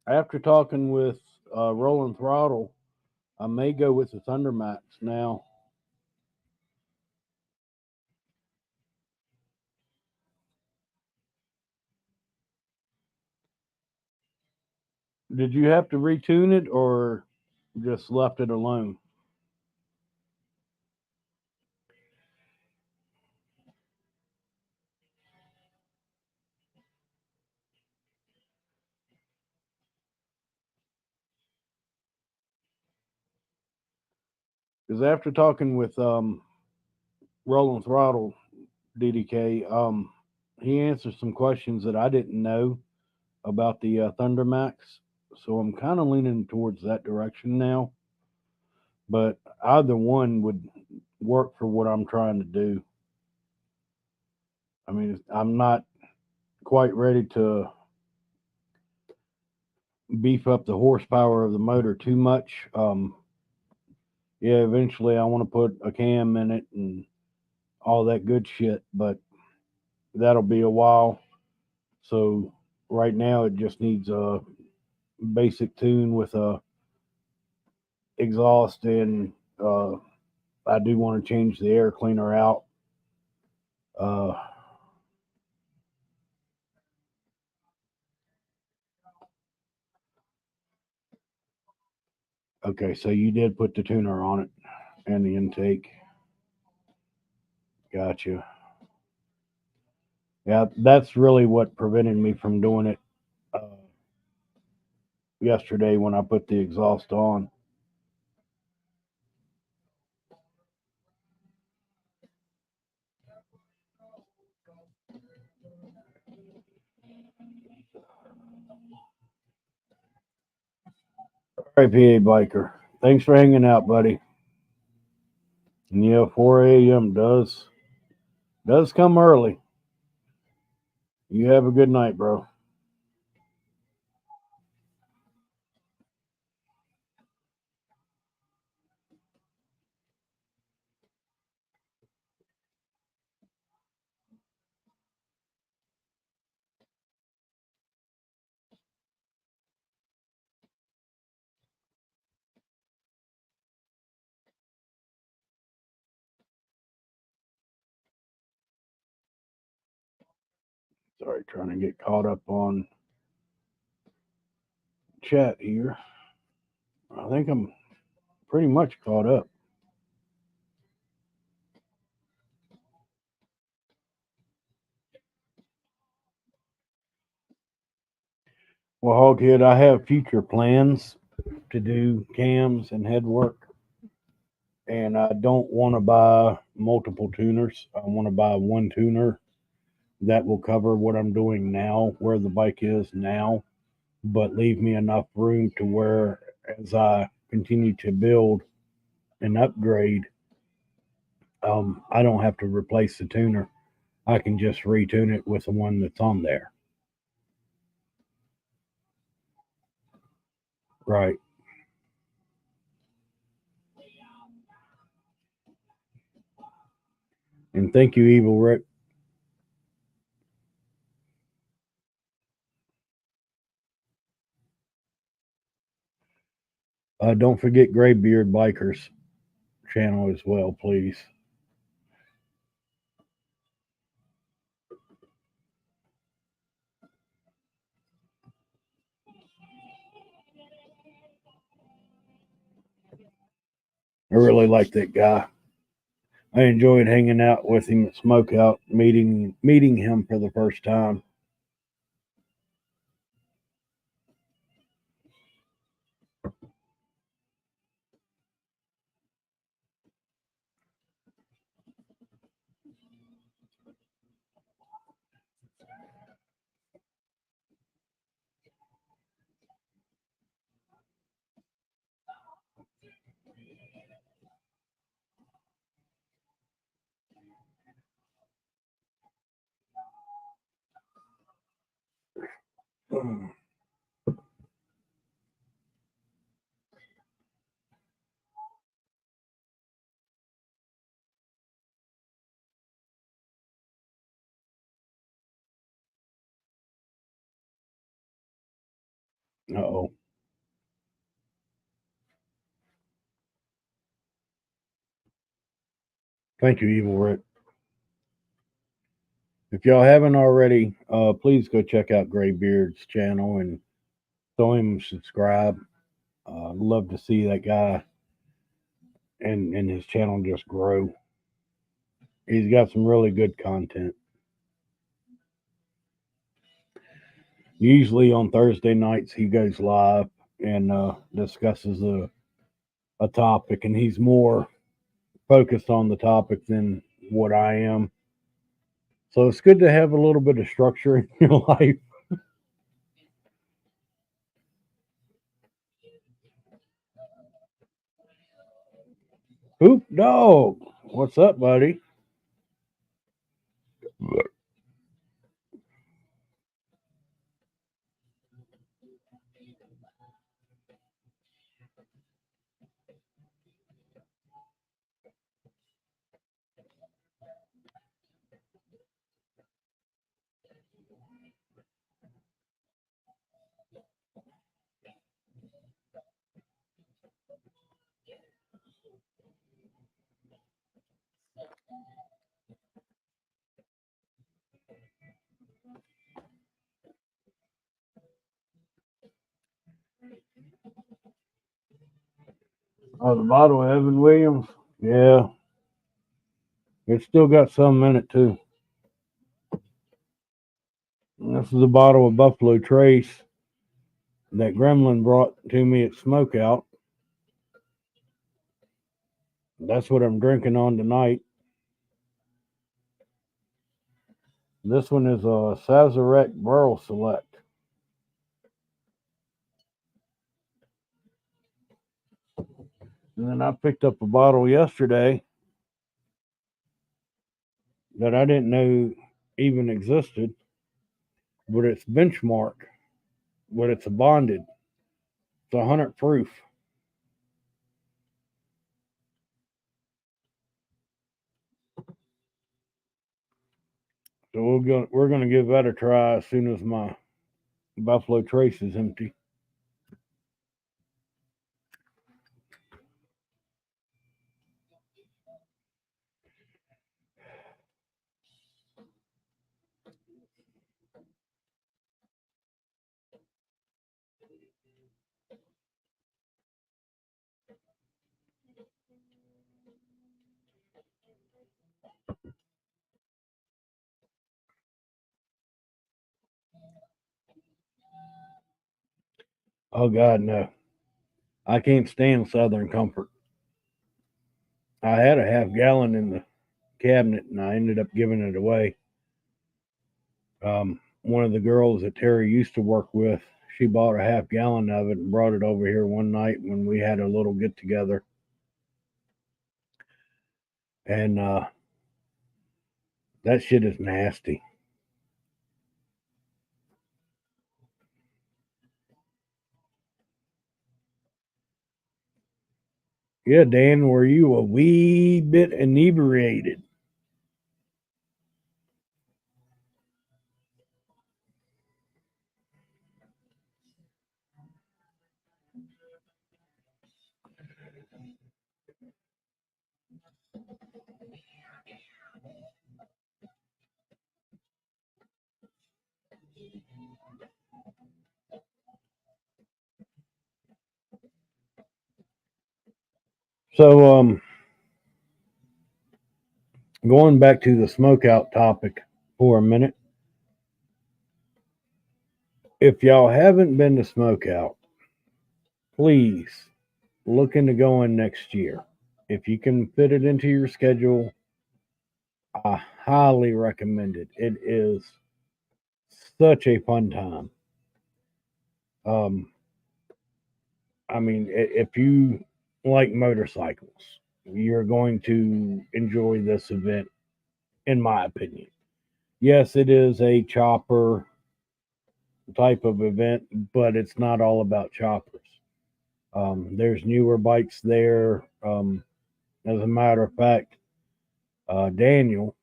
after talking with Rolling Throttle, I may go with the Thundermax now. Did you have to retune it or just left it alone? Because after talking with Rolling Throttle DDK, he answered some questions that I didn't know about the Thundermax, so I'm kind of leaning towards that direction now. But either one would work for what I'm trying to do. I mean, I'm not quite ready to beef up the horsepower of the motor too much. Yeah, eventually I want to put a cam in it and all that good shit, but that'll be a while. So right now it just needs a basic tune with a exhaust, and I do want to change the air cleaner out. Uh, okay, so you did put the tuner on it and the intake. Gotcha. Yeah, that's really what prevented me from doing it yesterday when I put the exhaust on. All right, PA Biker. Thanks for hanging out, buddy. And yeah, 4 a.m. does come early. You have a good night, bro. Sorry, trying to get caught up on chat here. I think I'm pretty much caught up. Well, Hoghead, I have future plans to do cams and head work, and I don't want to buy multiple tuners. I want to buy one tuner that will cover what I'm doing now, where the bike is now, but leave me enough room to where, as I continue to build and upgrade, I don't have to replace the tuner. I can just retune it with the one that's on there. Right. And thank you, Evil Rick. Don't forget Graybeard Bikers channel as well, please. I really like that guy. I enjoyed hanging out with him at Smokeout, meeting him for the first time. Oh, thank you, Evil Rick. If y'all haven't already, please go check out Graybeard's channel and throw him a subscribe. I'd love to see that guy and his channel just grow. He's got some really good content. Usually on Thursday nights, he goes live and discusses a topic, and he's more focused on the topic than what I am. So it's good to have a little bit of structure in your life. Hoop dog, what's up, buddy? Oh, the bottle of Evan Williams. Yeah, it's still got some in it too. And this is a bottle of Buffalo Trace that Gremlin brought to me at Smokeout. That's what I'm drinking on tonight. This one is a Sazerac Burl Select. And then I picked up a bottle yesterday that I didn't know even existed, but it's Benchmark, but it's a bonded. It's 100 proof. So we're gonna give that a try as soon as my Buffalo Trace is empty. Oh God, no! I can't stand Southern Comfort. I had a half gallon in the cabinet, and I ended up giving it away. One of the girls that Terry used to work with, she bought a half gallon of it and brought it over here one night when we had a little get together. And that shit is nasty. Yeah, Dan, were you a wee bit inebriated? So, going back to the smokeout topic for a minute, if y'all haven't been to Smokeout, please look into going next year. If you can fit it into your schedule, I highly recommend it. It is such a fun time. Um, I mean, if you like motorcycles, you're going to enjoy this event, in my opinion. Yes, it is a chopper type of event, but it's not all about choppers. There's newer bikes there. As a matter of fact, Daniel,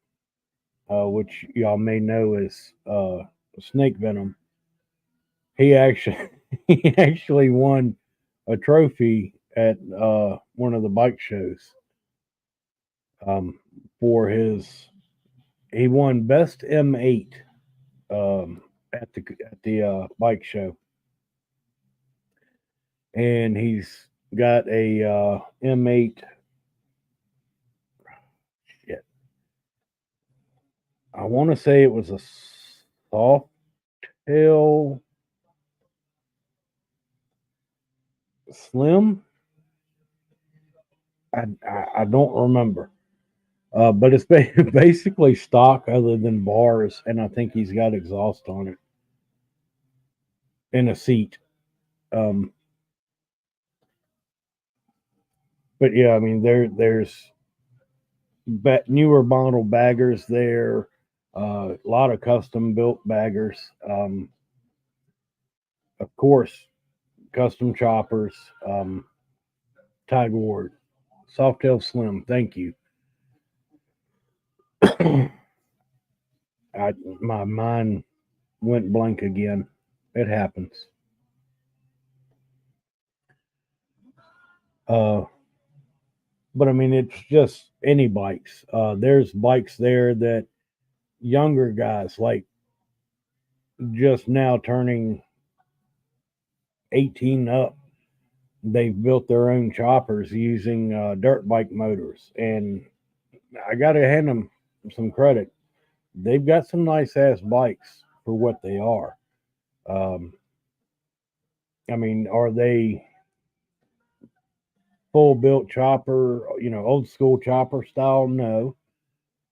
which y'all may know as Snake Venom, he actually he actually won a trophy at one of the bike shows um, for his. He won best M8 at the bike show, and he's got a M8. Shit, I want to say it was a soft tail slim. I don't remember. But it's basically stock other than bars, and I think he's got exhaust on it and a seat. Um, but yeah, I mean there's newer model baggers there, a lot of custom built baggers, of course, custom choppers. Tiger Ward, Softail Slim. Thank you. My mind went blank again. It happens. Uh, but I mean, it's just any bikes. There's bikes there that younger guys, like just now turning 18 up, they've built their own choppers using dirt bike motors. And I got to hand them some credit. They've got some nice ass bikes for what they are. Um, I mean, are they full built chopper, old school chopper style? No.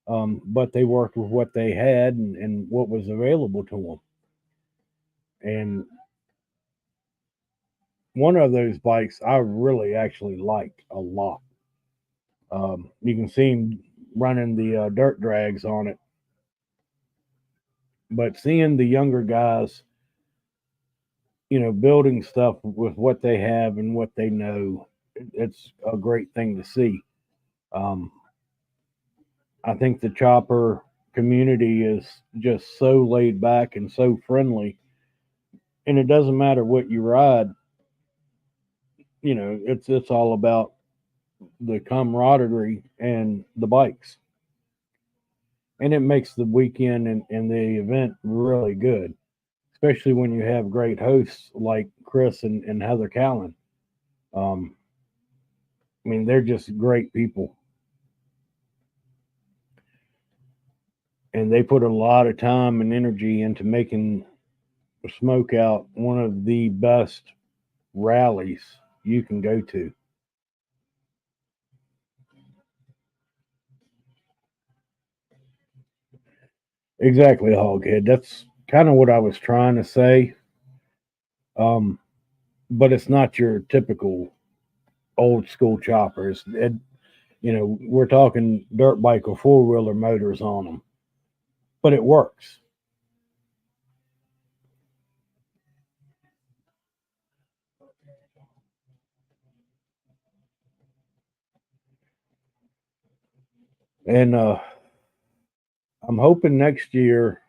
But they worked with what they had and what was available to them. And one of those bikes I really actually liked a lot. You can see him running the dirt drags on it, but seeing the younger guys, building stuff with what they have and what they know, it's a great thing to see. Um, I think the chopper community is just so laid back and so friendly, and it doesn't matter what you ride. It's all about the camaraderie and the bikes, and it makes the weekend and the event really good, especially when you have great hosts like Chris and Heather Callan. Um, I mean, they're just great people, and they put a lot of time and energy into making Smokeout one of the best rallies you can go to. Exactly, Hoghead. That's kind of what I was trying to say. Um, but it's not your typical old school choppers. We're talking dirt bike or four wheeler motors on them, but it works. And I'm hoping next year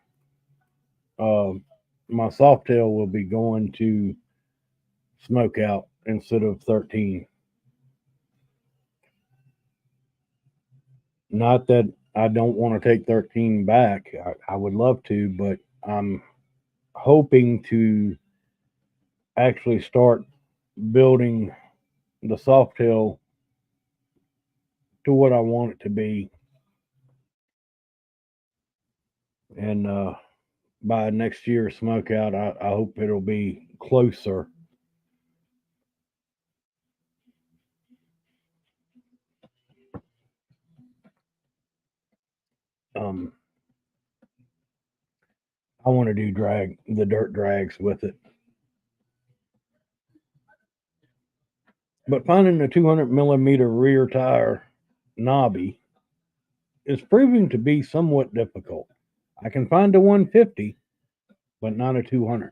uh, my Softail will be going to Smokeout instead of 13. Not that I don't want to take 13 back. I would love to, but I'm hoping to actually start building the Softail to what I want it to be. And by next year's Smokeout, I hope it'll be closer. Um, I want to do the dirt drags with it. But finding a 200 millimeter rear tire knobby is proving to be somewhat difficult. I can find a 150, but not a 200.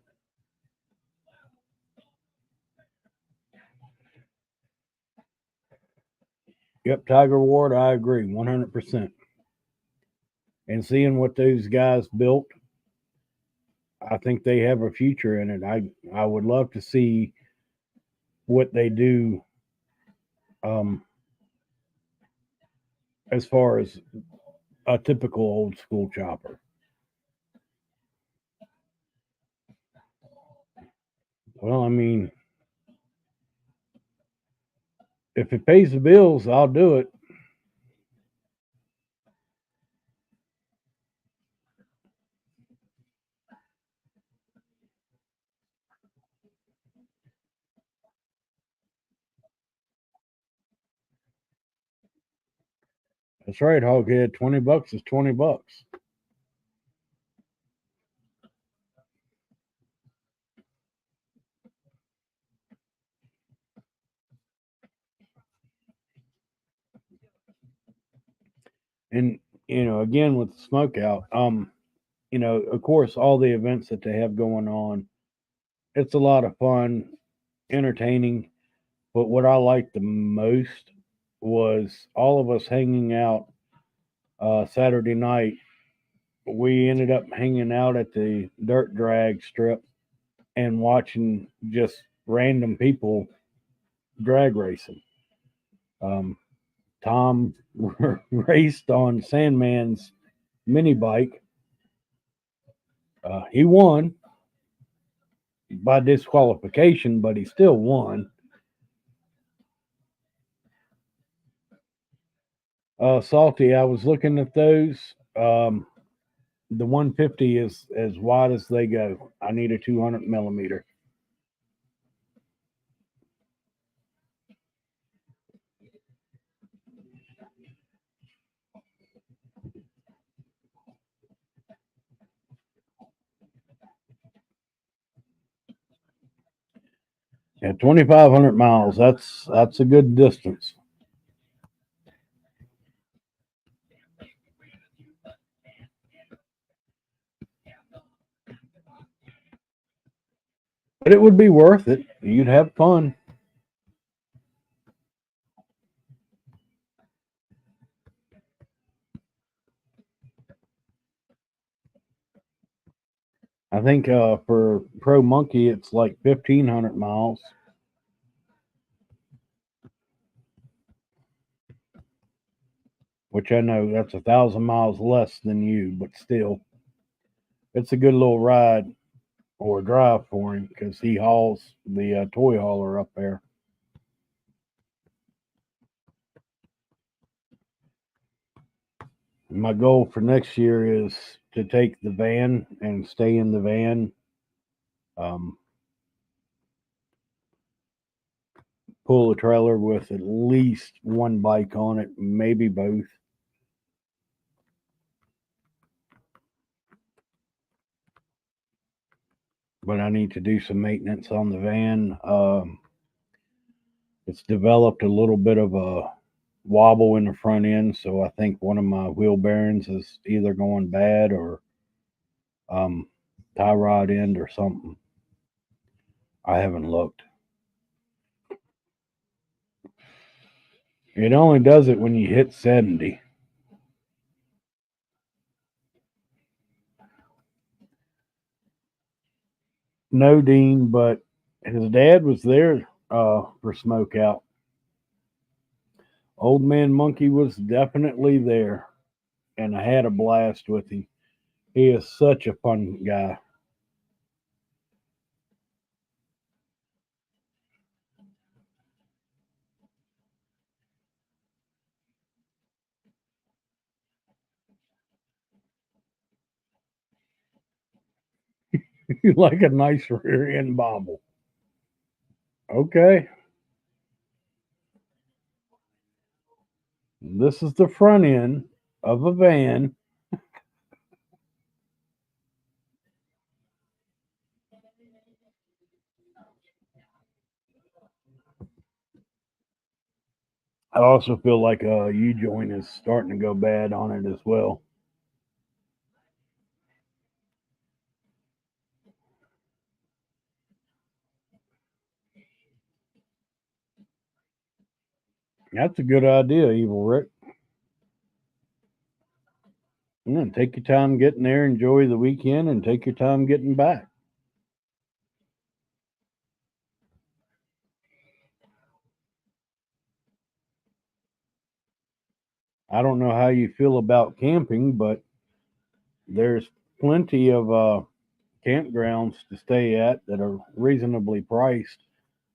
Yep, Tiger Ward, I agree 100%. And seeing what those guys built, I think they have a future in it. I would love to see what they do um, as far as a typical old school chopper. Well, I mean, if it pays the bills, I'll do it. That's right, Hoghead. $20 is $20. And again with the Smokeout, of course, all the events that they have going on, it's a lot of fun, entertaining. But what I liked the most was all of us hanging out Saturday night. We ended up hanging out at the dirt drag strip and watching just random people drag racing. Um, Tom raced on Sandman's mini bike. He won by disqualification, but he still won. Salty, I was looking at those. The 150 is as wide as they go. I need a 200 millimeter. At 2,500 miles, that's a good distance. But it would be worth it. You'd have fun. I think for Pro Monkey, it's like 1,500 miles, which I know that's 1,000 miles less than you, but still, it's a good little ride or drive for him because he hauls the toy hauler up there. My goal for next year is to take the van and stay in the van. Um, Pull a trailer with at least one bike on it, maybe both. But I need to do some maintenance on the van. It's developed a little bit of a wobble in the front end, so I think one of my wheel bearings is either going bad or um, tie rod end or something. I haven't looked. It only does it when you hit 70. No, Dean, but his dad was there for Smokeout. Old Man Monkey was definitely there, and I had a blast with him. He is such a fun guy. You like a nice rear end bobble. Okay. This is the front end of a van. I also feel like U joint is starting to go bad on it as well. That's a good idea, Evil Rick. Yeah, take your time getting there, enjoy the weekend, and take your time getting back. I don't know how you feel about camping, but there's plenty of campgrounds to stay at that are reasonably priced.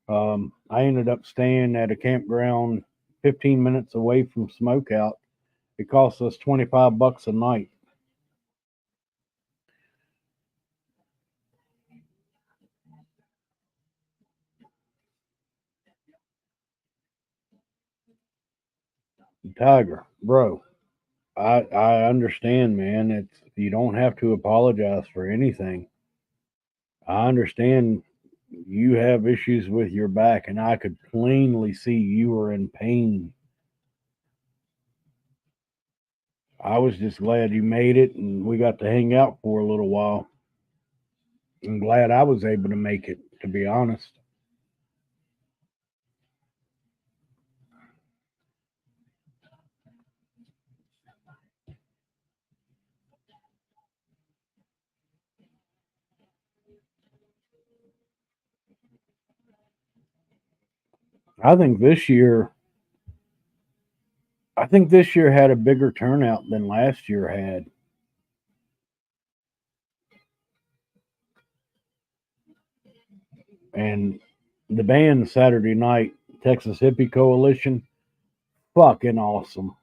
I ended up staying at a campground 15 minutes away from Smokeout. It cost us $25 a night. Tiger, bro, I understand, man. It's you don't have to apologize for anything. I understand you have issues with your back, and I could plainly see you were in pain. I was just glad you made it, and we got to hang out for a little while. I'm glad I was able to make it, to be honest. I think this year, I think this year had a bigger turnout than last year had, and the band Saturday night, Texas Hippie Coalition, fucking awesome.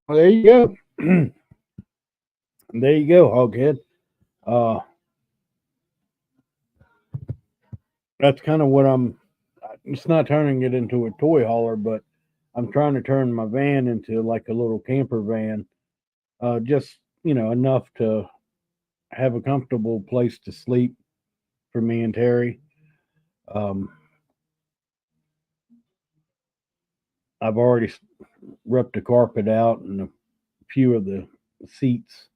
Well, there you go. There you go, Hoghead. Uh, that's kind of what I'm. It's not turning it into a toy hauler, but I'm trying to turn my van into like a little camper van. Just enough to have a comfortable place to sleep for me and Terry. Um, I've already ripped the carpet out and a few of the seats.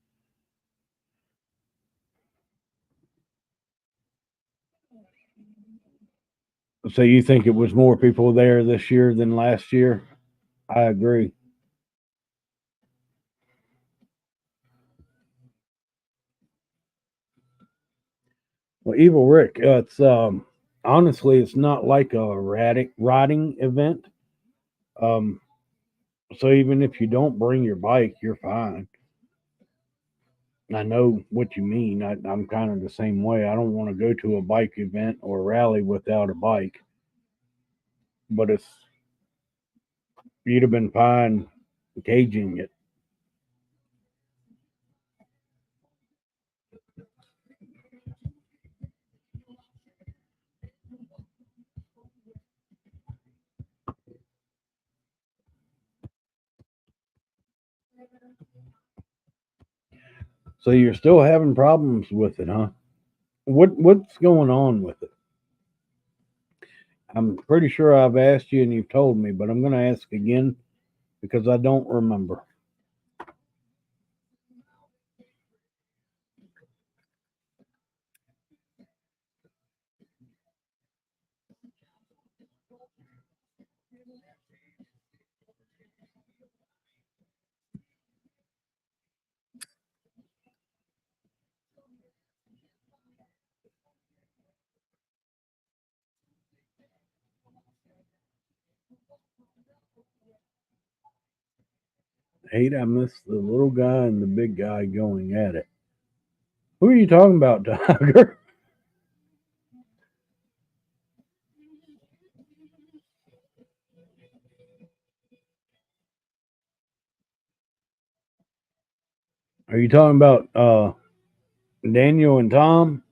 So you think it was more people there this year than last year? I agree. Well, Evil Rick, it's honestly, it's not like a riding event. Um, so even if you don't bring your bike, you're fine. I know what you mean. I'm kind of the same way. I don't want to go to a bike event or rally without a bike, but it's you'd have been fine gauging it. So you're still having problems with it, huh? What's going on with it? I'm pretty sure I've asked you and you've told me, but I'm going to ask again because I don't remember. Hate I missed the little guy and the big guy going at it. Who are you talking about, Tiger? Are you talking about Daniel and Tom?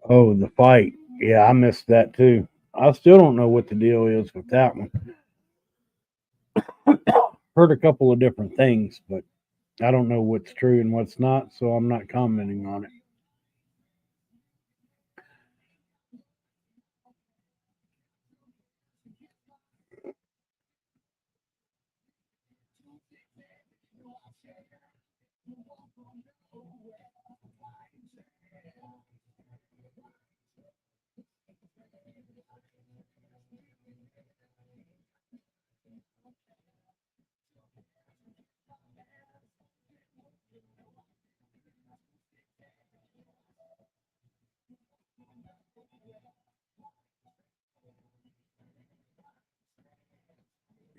Oh, the fight. Yeah, I missed that too. I still don't know what the deal is with that one. Heard a couple of different things, but I don't know what's true and what's not, so I'm not commenting on it.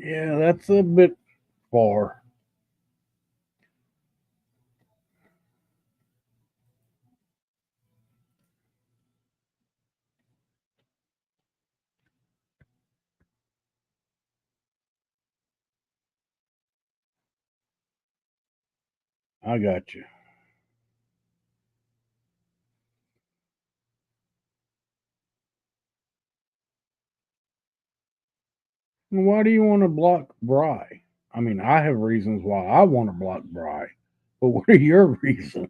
Yeah, that's a bit far. I got you. Why do you want to block Bry? I mean, I have reasons why I want to block Bry, but what are your reasons?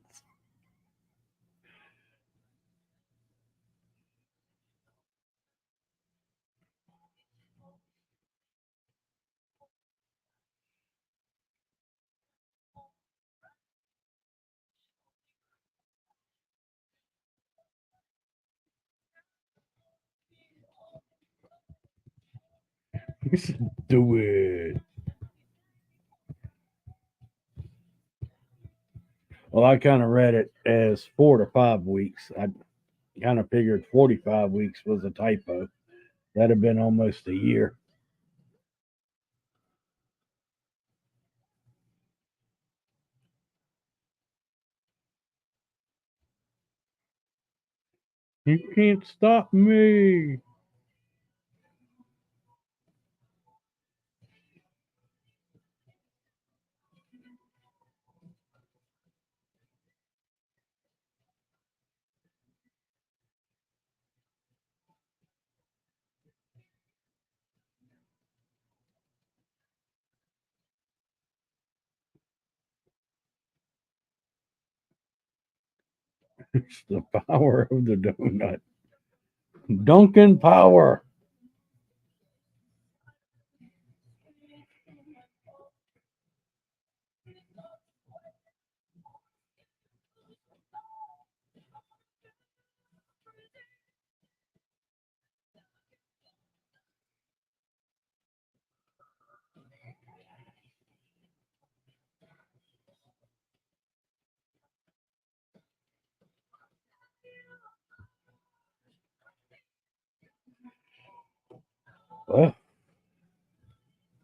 Do it. Well, I kind of read it as 4 to 5 weeks. I kind of figured 45 weeks was a typo. That'd have been almost a year. You can't stop me. It's the power of the donut. Duncan Power. Well,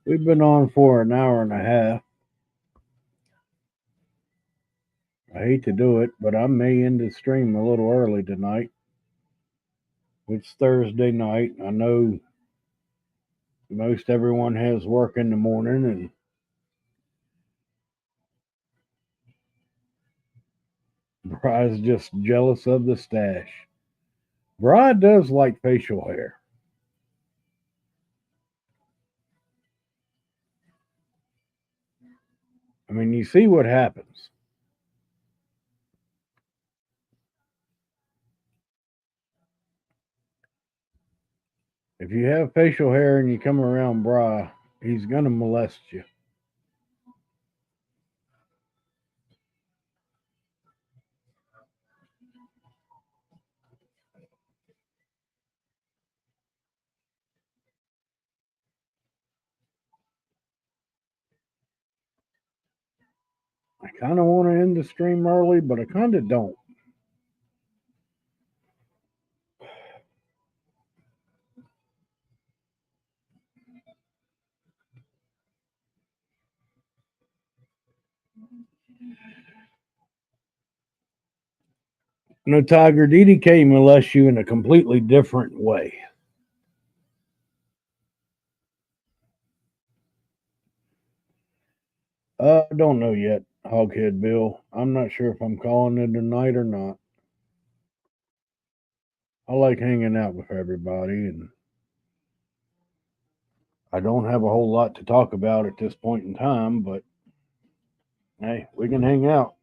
we've been on for an hour and a half. I hate to do it, but I may end the stream a little early tonight. It's Thursday night. I know most everyone has work in the morning, and Bry's just jealous of the stash. Bry does like facial hair. I mean, you see what happens. If you have facial hair and you come around Bry, he's gonna molest you. I kind of want to end the stream early, but I kind of don't. No, Tiger, DDK molests you in a completely different way. I don't know yet, Hoghead Bill. I'm not sure if I'm calling it a night or not. I like hanging out with everybody, and I don't have a whole lot to talk about at this point in time, but hey, we can hang out.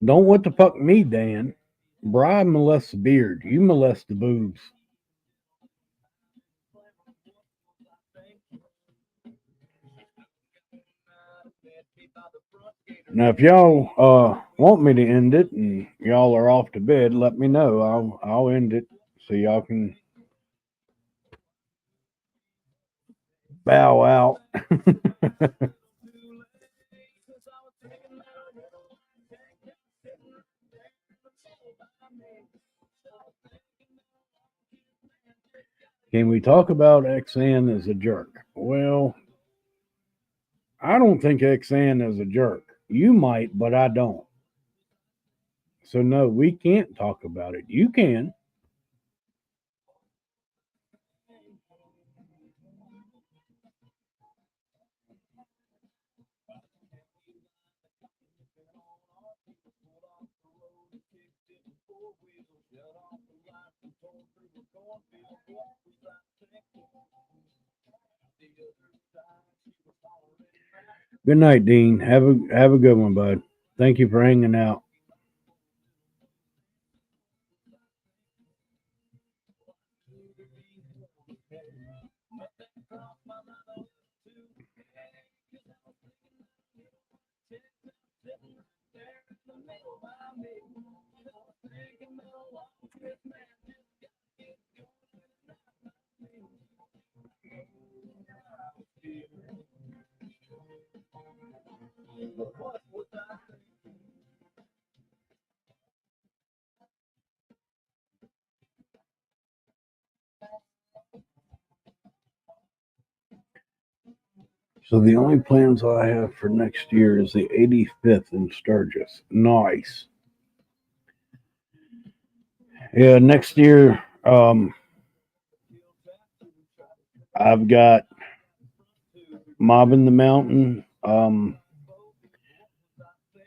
Don't what the fuck me, Dan. Bri molests the beard. You molest the boobs. Now, if y'all want me to end it and y'all are off to bed, let me know. I'll end it so y'all can bow out. Can we talk about XN as a jerk? Well, I don't think XN is a jerk. You might, but I don't. So no, we can't talk about it. You can. Good night, Dean. Have a good one, bud. Thank you for hanging out. So the only plans I have for next year is the 85th in Sturgis. Nice. Yeah, next year, I've got Mob in the Mountain.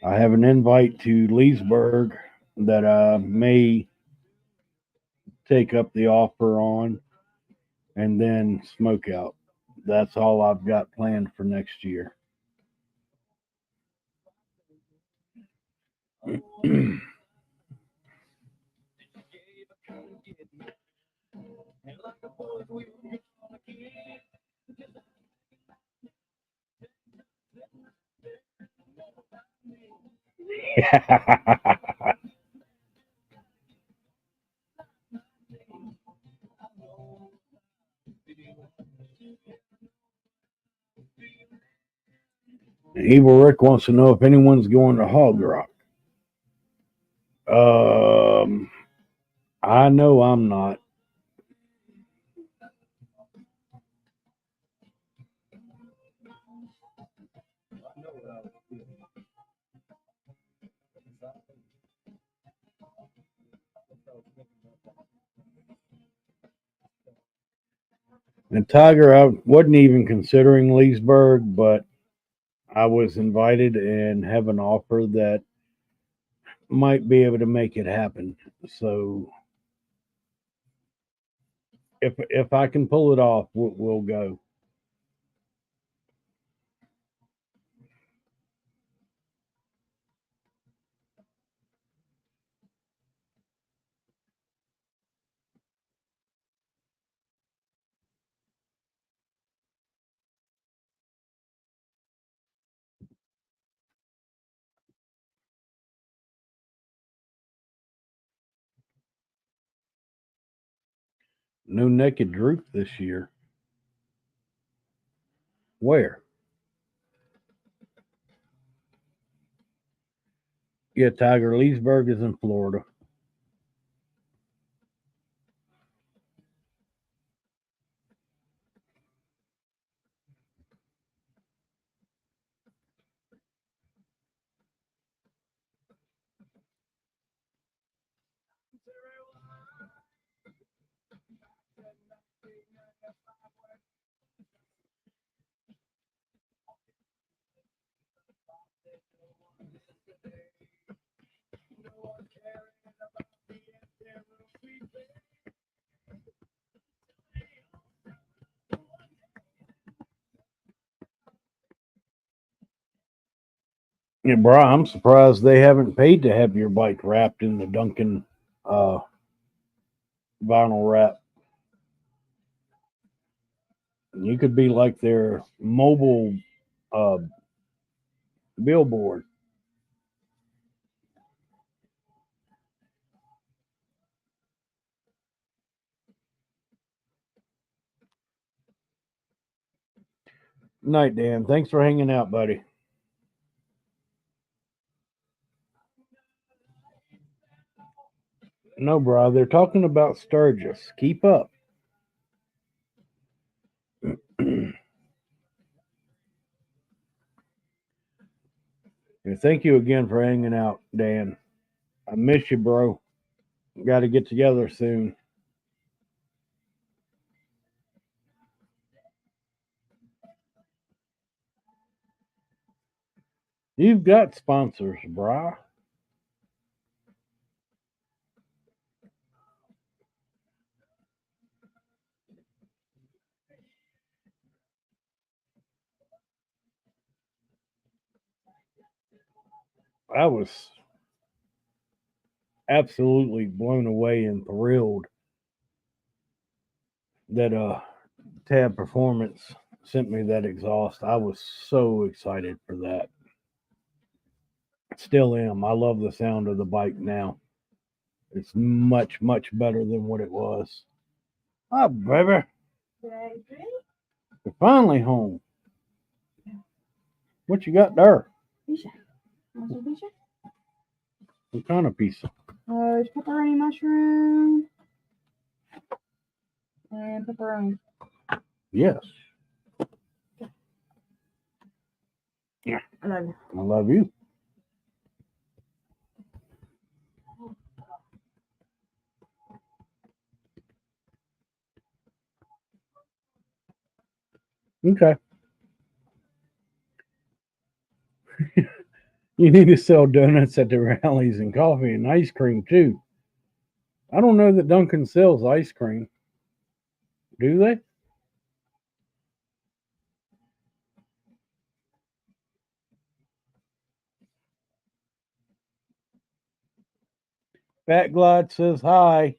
I have an invite to Leesburg that I may take up the offer on, and then Smokeout. That's all I've got planned for next year. Evil Rick wants to know if anyone's going to Hog Rock. Um, I know I'm not. And Tiger, I wasn't even considering Leesburg, but I was invited and have an offer that might be able to make it happen. So if I can pull it off, we'll go. No naked Droop this year. Where? Yeah, Tiger Leesburg is in Florida. Yeah, bro, I'm surprised they haven't paid to have your bike wrapped in the Duncan uh, vinyl wrap. You could be like their mobile uh, billboard. Night, Dan. Thanks for hanging out, buddy. No, bro, they're talking about Sturgis. Keep up. And thank you again for hanging out, Dan. I miss you, bro. Got to get together soon. You've got sponsors, bro. I was absolutely blown away and thrilled that Tab Performance sent me that exhaust. I was so excited for that. Still am. I love the sound of the bike now. It's much, much better than what it was. Oh, baby. You're finally home. What you got there? Pizza. Want some pizza? What kind of pizza? It's pepperoni mushroom and pepperoni. Yes. Yeah. I love you. I love you. Okay. You need to sell donuts at the rallies and coffee and ice cream too. I don't know that Duncan sells ice cream. Do they? Fat Glide says hi.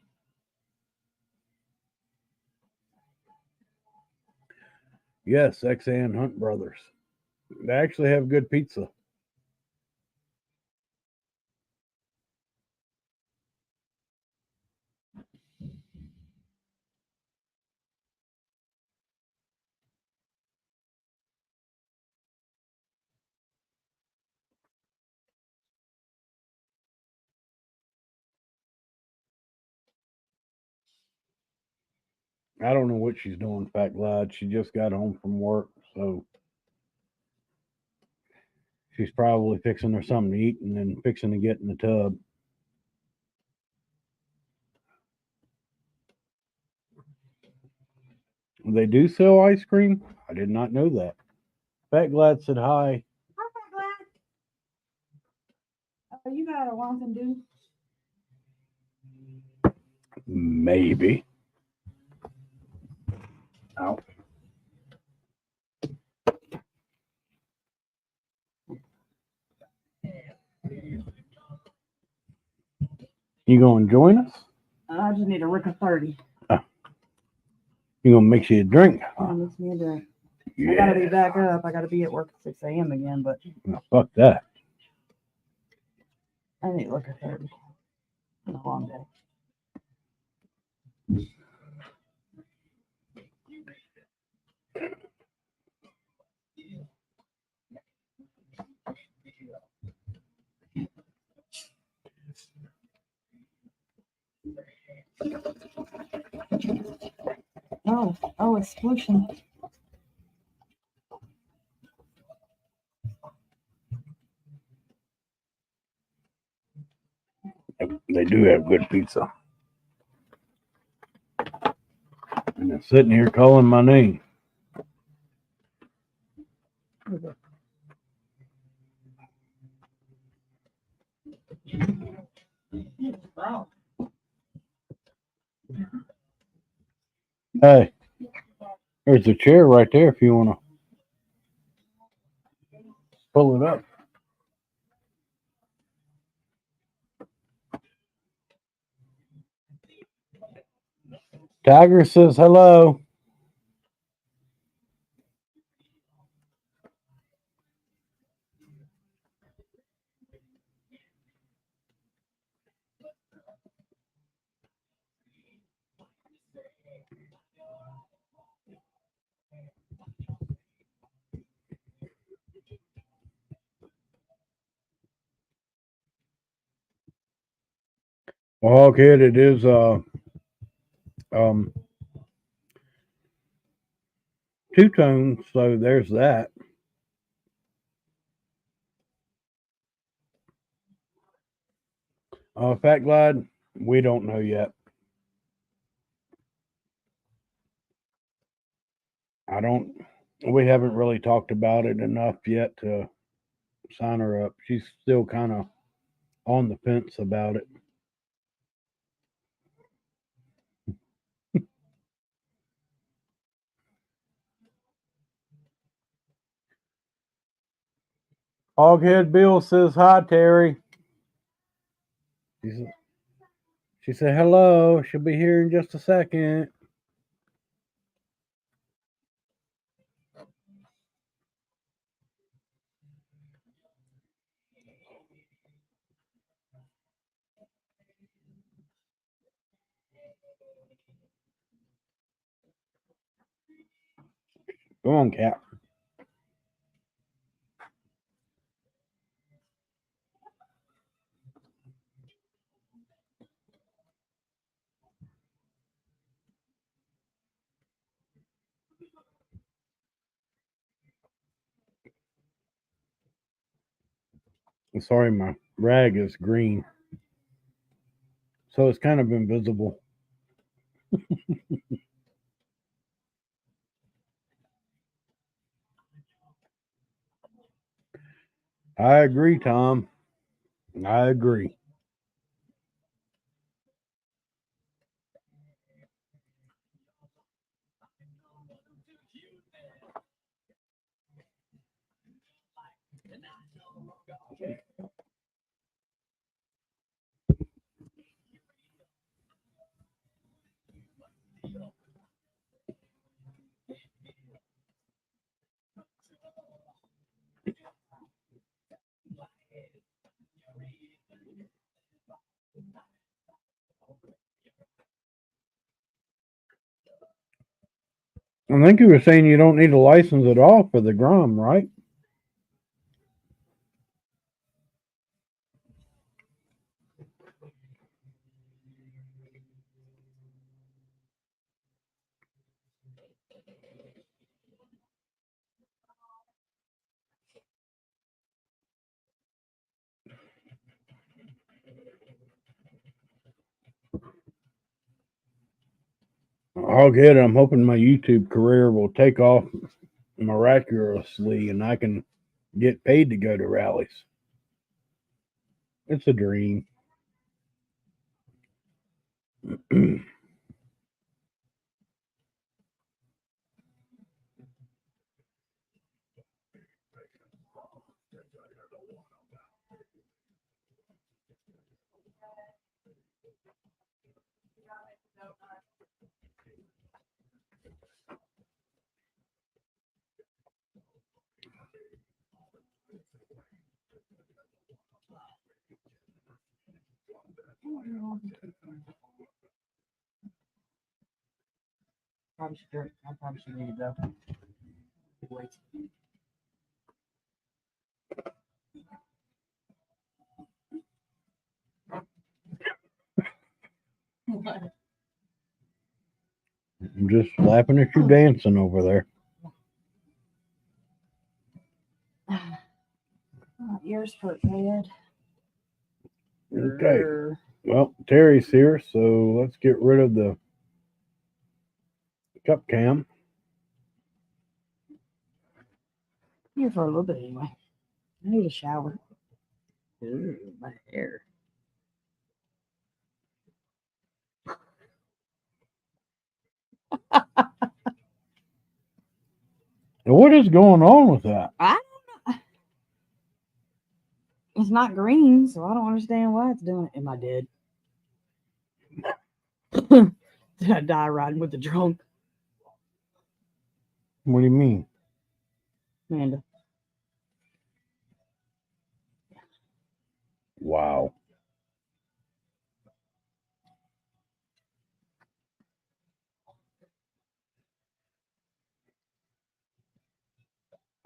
Yes, X and Hunt Brothers. They actually have good pizza. I don't know what she's doing, Fat Glide. She just got home from work, so she's probably fixing her something to eat and then fixing to get in the tub. They do sell ice cream? I did not know that. Fat Glad said hi. Hi, Fat Glad. You got a Wonton do? Maybe. Ow. You gonna join us? I just need a Rick of 30. You gonna mix you a drink? Mix me a drink. Yeah. I gotta be back up. I gotta be at work at 6 a.m. again, but No, fuck that. I need a Rick of 30. It's been a long day. Oh, it's splooshing. They do have good pizza. And it's sitting here calling my name. Hey, there's a chair right there if you want to pull it up. Tiger says hello. Well, kid, it is um two tones, so there's that. Fat Glide, we don't know yet. I don't. We haven't really talked about it enough yet to sign her up. She's still kind of on the fence about it. Hoghead Bill says hi, Terry. She said, she said hello. She'll be here in just a second. Go on, Cap. I'm sorry, my rag is green, so it's kind of invisible. I agree, Tom. I agree. I think you were saying you don't need a license at all for the Grom, right? I'll get it. I'm hoping my YouTube career will take off miraculously and I can get paid to go to rallies. It's a dream. I probably should need to go. Wait. I'm just laughing at you dancing over there. Ears hurt bad. Okay. Well, Terry's here, so let's get rid of the Cup cam. Here for a little bit anyway. I need a shower. Ooh, my hair. What is going on with that? I don't know. It's not green, so I don't understand why it's doing it. Am I dead? Did I die riding with the drunk? What do you mean? Amanda. Wow.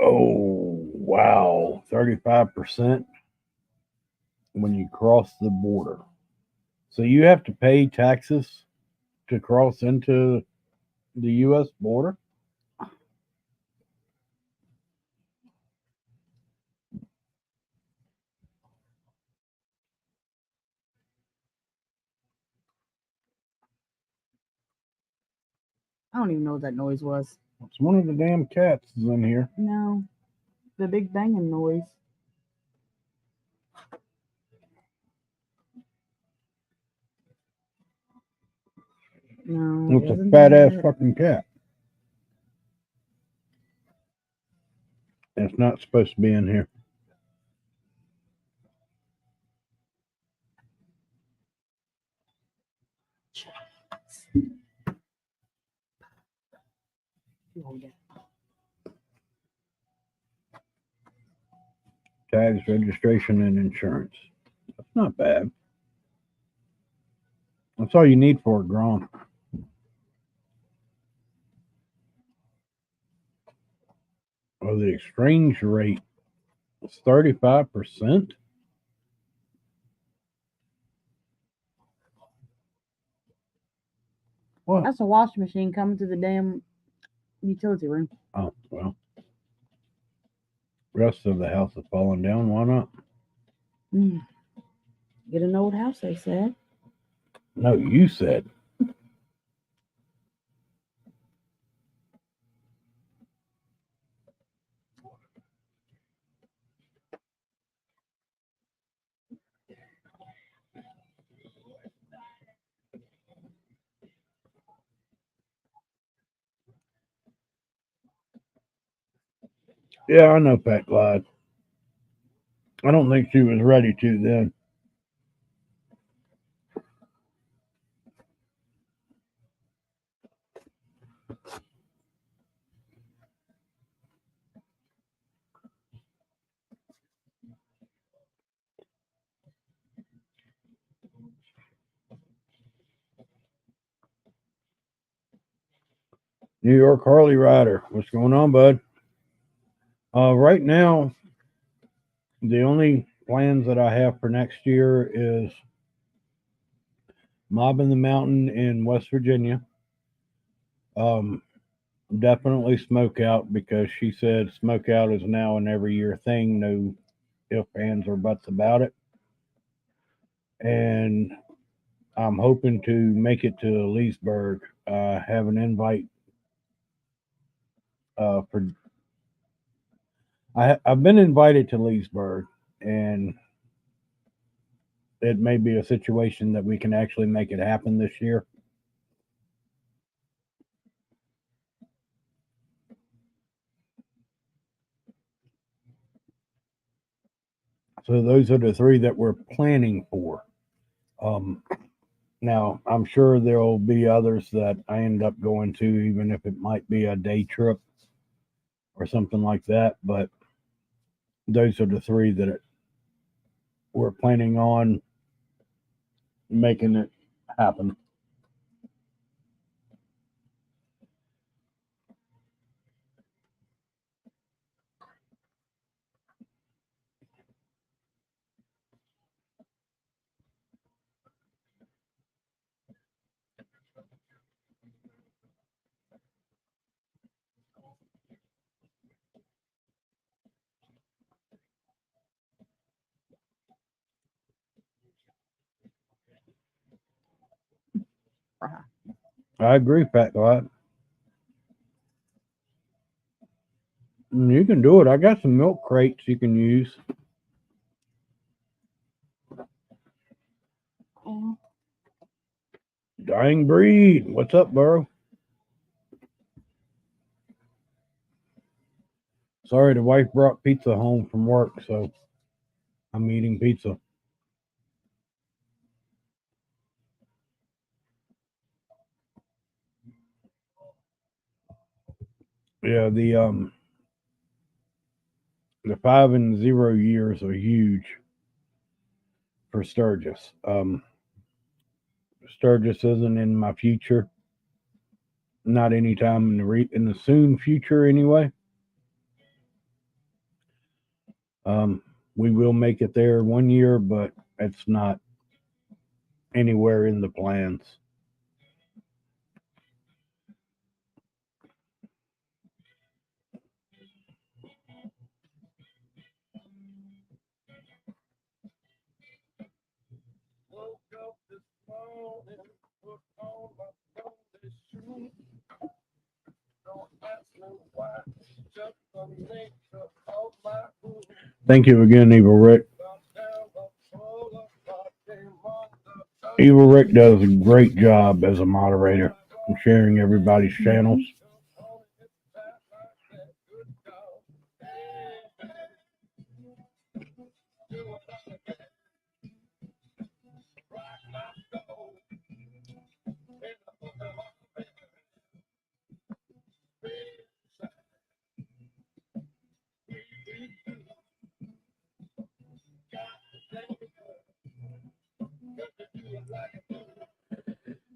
Oh, wow. 35% when you cross the border. So you have to pay taxes to cross into the U.S. border? I don't even know what that noise was. It's one of the damn cats is in here. No. The big banging noise. No. It's a wasn't fat ass that. fucking cat. It's not supposed to be in here. Tags, registration, and insurance. That's not bad. That's all you need for a Grom. Oh, the exchange rate is 35%. What? That's a washing machine coming to the damn utility room. Oh, well. Rest of the house is falling down. Why not? Get an old house, they said. No, you said. Yeah, I know Pat Glide. I don't think she was ready to then. New York Harley Rider. What's going on, bud? Right now, the only plans that I have for next year is Mobbing the Mountain in West Virginia. Um, definitely Smokeout because she said Smokeout is now an every year thing. No ifs, ands, or buts about it. And I'm hoping to make it to Leesburg. Have an invite for. I've been invited to Leesburg, and it may be a situation that we can actually make it happen this year. So those are the three that we're planning for. Um, now I'm sure there will be others that I end up going to, even if it might be a day trip or something like that. But those are the three that we're planning on making it happen. I agree, Pat Glad. You can do it. I got some milk crates you can use. Mm. Dying breed. What's up, Burrow? Sorry, the wife brought pizza home from work, so I'm eating pizza. Yeah, the 5 and 0 years are huge for Sturgis. Sturgis isn't in my future, not anytime in the soon future anyway. Um, we will make it there one year, but it's not anywhere in the plans. Thank you again, Evil Rick. Evil Rick does a great job as a moderator and sharing everybody's channels.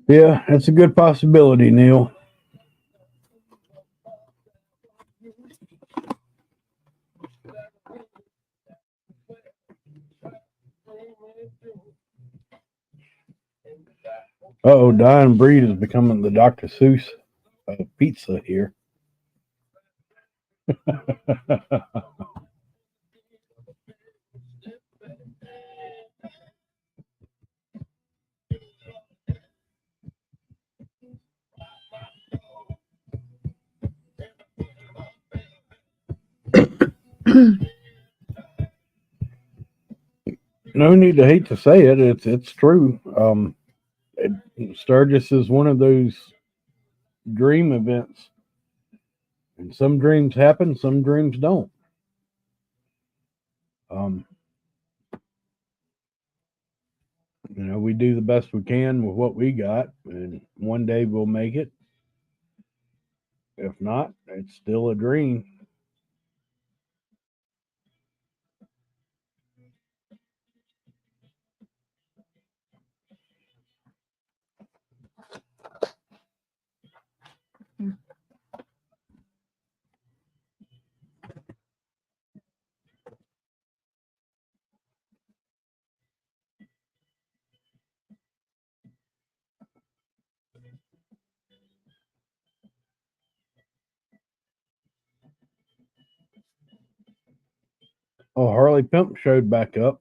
Yeah, that's a good possibility, Neil. Oh, Dying Breed is becoming the Dr. Seuss of pizza here. No need to hate to say it. It's true. Sturgis is one of those dream events, and some dreams happen, some dreams don't. Um, we do the best we can with what we got, and one day we'll make it. If not, it's still a dream. Oh, Harley Pimp showed back up.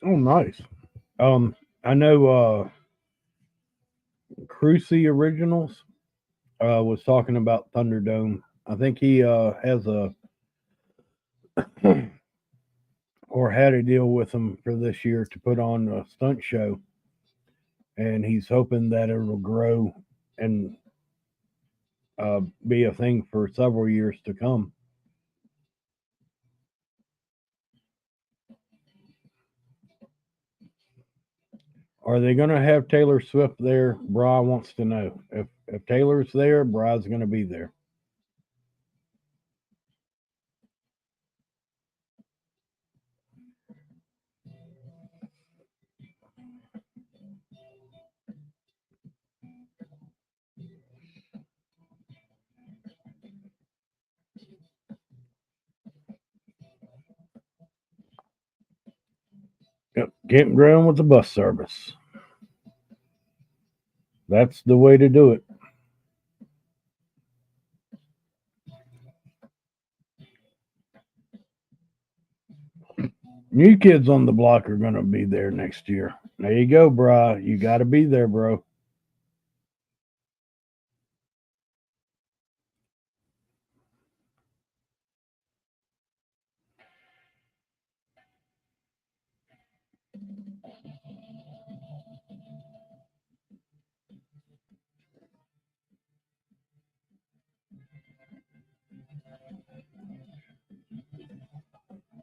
Oh, nice. I know Crucy Originals was talking about Thunderdome. I think he has a or had a deal with them for this year to put on a stunt show, and he's hoping that it'll grow and be a thing for several years to come. Are they going to have Taylor Swift there? Bra wants to know. If Taylor's there, Bra's going to be there. Yep, campground with the bus service. That's the way to do it. New kids on the block are going to be there next year. There you go, bro. You got to be there, bro.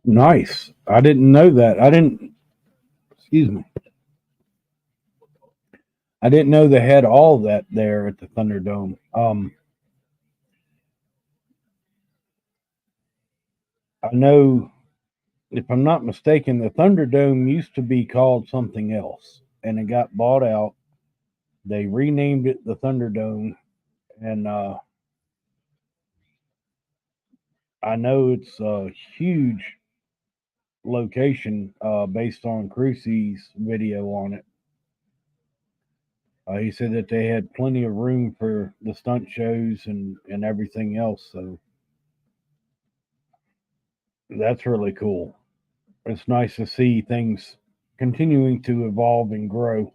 Nice. I didn't know that. Excuse me. I didn't know they had all that there at the Thunderdome. I know, if I'm not mistaken, the Thunderdome used to be called something else, and it got bought out. They renamed it the Thunderdome, and I know it's a huge location based on Crucey's video on it. He said that they had plenty of room for the stunt shows and everything else, so that's really cool. It's nice to see things continuing to evolve and grow.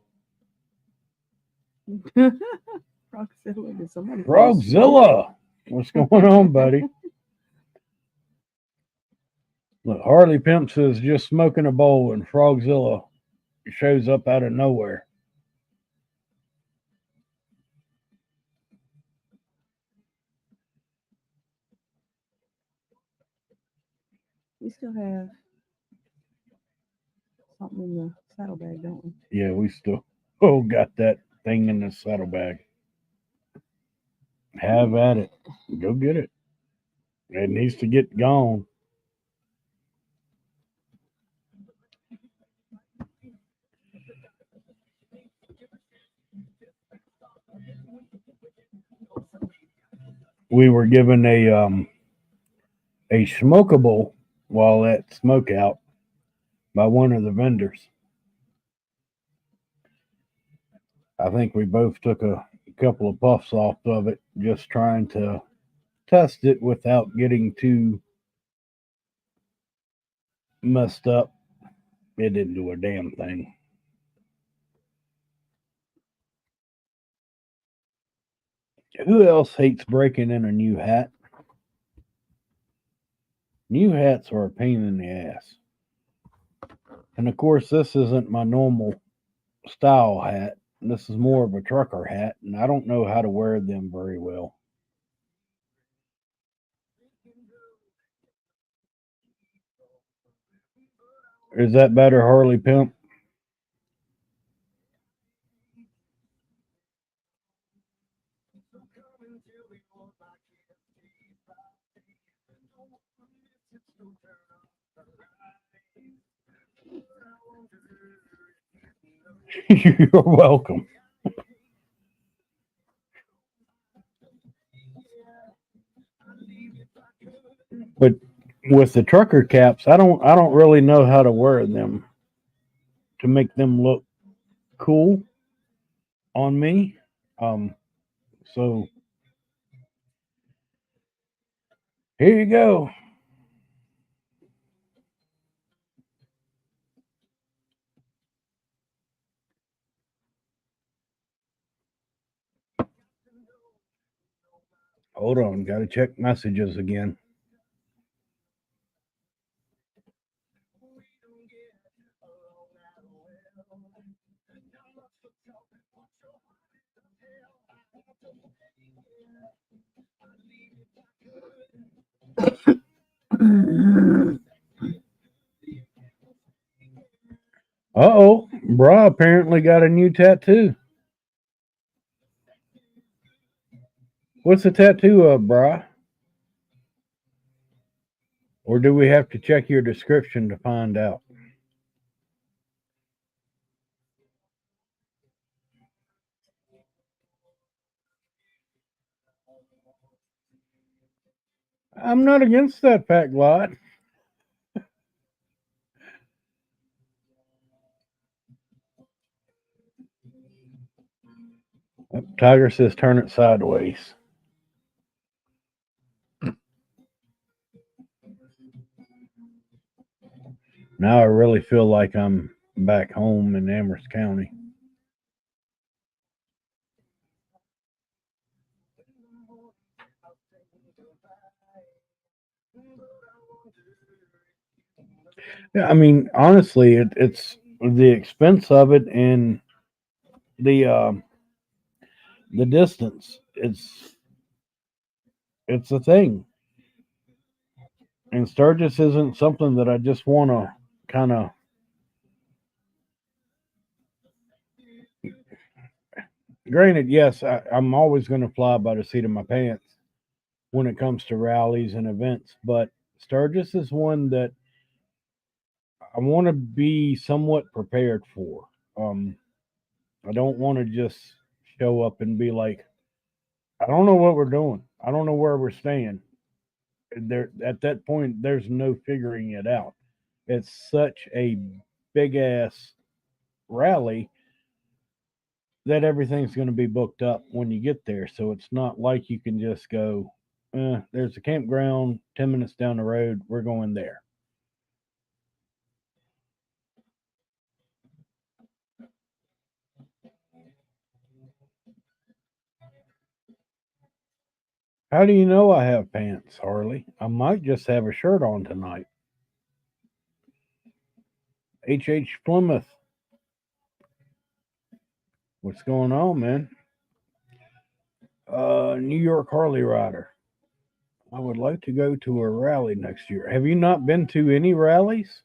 Frogzilla, did somebody say Frogzilla, what's going on, buddy? Look, Harley Pimp says just smoking a bowl, and Frogzilla shows up out of nowhere. We still have something in the saddlebag, don't we? Yeah, we still got that thing in the saddlebag. Have at it. Go get it. It needs to get gone. We were given a smokable while at Smokeout by one of the vendors. I think we both took a couple of puffs off of it, just trying to test it without getting too messed up. It didn't do a damn thing. Who else hates breaking in a new hat? New hats are a pain in the ass. And of course, this isn't my normal style hat. This is more of a trucker hat, and I don't know how to wear them very well. Is that better, Harley Pimp? You're welcome. But with the trucker caps, I don't really know how to wear them to make them look cool on me. Um, so here you go. Hold on, got to check messages again. Uh-oh, Bra apparently got a new tattoo. What's the tattoo of, Bra? Or do we have to check your description to find out? I'm not against that fact lot. Tiger says turn it sideways. Now I really feel like I'm back home in Amherst County. Yeah, I mean, honestly, it's the expense of it and the uh, the distance. It's a thing, and Sturgis isn't something that I just want to kind of. Granted, yes, I'm always going to fly by the seat of my pants when it comes to rallies and events, but Sturgis is one that I want to be somewhat prepared for. Um, I don't want to just show up and be like, I don't know what we're doing. I don't know where we're staying. There at that point, there's no figuring it out. It's such a big ass rally that everything's going to be booked up when you get there. So it's not like you can just go, there's a campground 10 minutes down the road. We're going there. How do you know I have pants, Harley? I might just have a shirt on tonight. H Plymouth, what's going on, man? New York Harley rider. I would like to go to a rally next year. Have you not been to any rallies?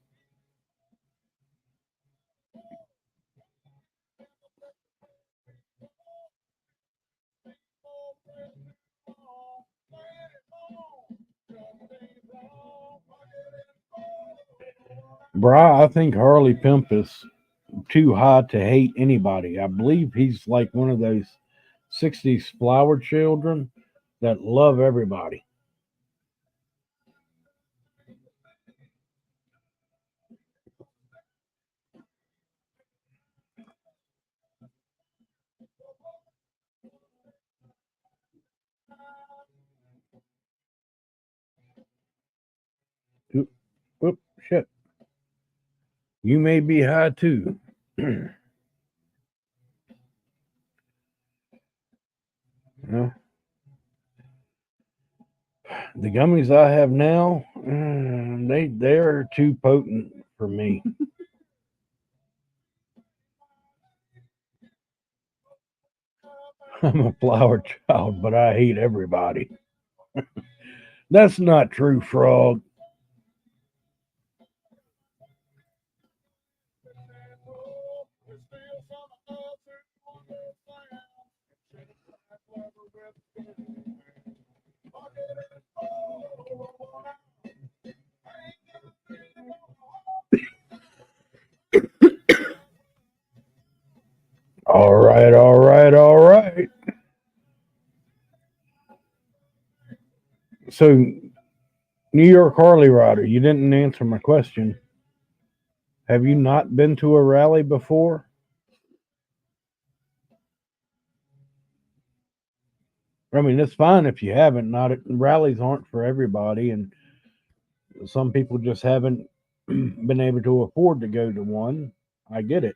Bri, I think Harley Pimp is too high to hate anybody. I believe he's like one of those 60s flower children that love everybody. Oop, oop, shit. You may be high too. No, the gummies I have now, they're too potent for me. I'm a flower child, but I hate everybody. That's not true, Frog. All right, all right, all right. So, New York Harley rider, you didn't answer my question. Have you not been to a rally before? I mean, it's fine if you haven't. Not rallies aren't for everybody, and some people just haven't been able to afford to go to one. I get it,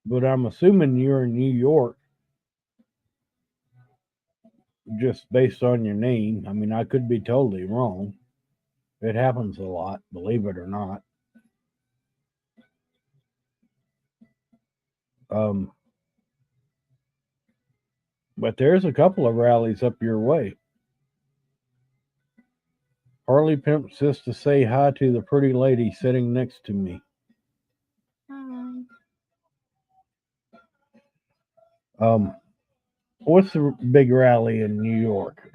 but I'm assuming you're in New York just based on your name. I mean, I could be totally wrong. It happens a lot, believe it or not. Um, but there's a couple of rallies up your way. Harley Pimp says to say hi to the pretty lady sitting next to me. Um, what's the big rally in New York?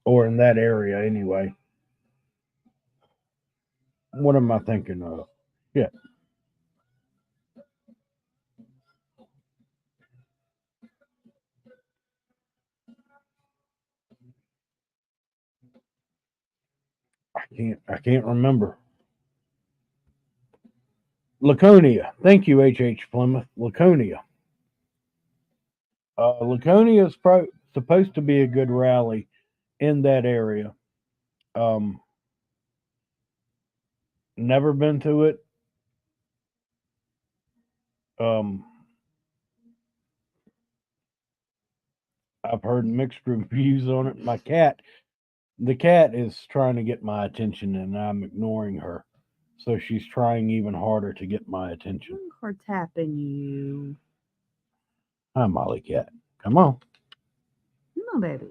Or in that area anyway. What am I thinking of? Yeah. I can't remember. Laconia. Thank you, H. Plymouth. Laconia. Laconia is supposed to be a good rally in that area. Um, Never been to it. Um, I've heard mixed reviews on it. The cat is trying to get my attention, and I'm ignoring her. So she's trying even harder to get my attention. Or tapping you. Hi, Molly Cat. Come on. No, baby.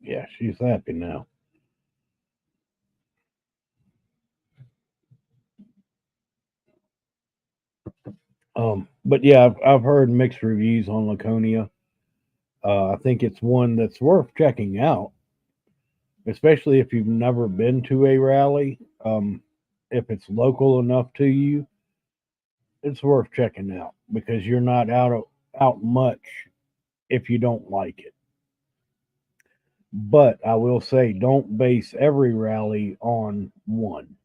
Yeah, she's happy now. But yeah, I've heard mixed reviews on Laconia. I think it's one that's worth checking out, especially if you've never been to a rally. If it's local enough to you, it's worth checking out because you're not out much if you don't like it. But I will say, don't base every rally on one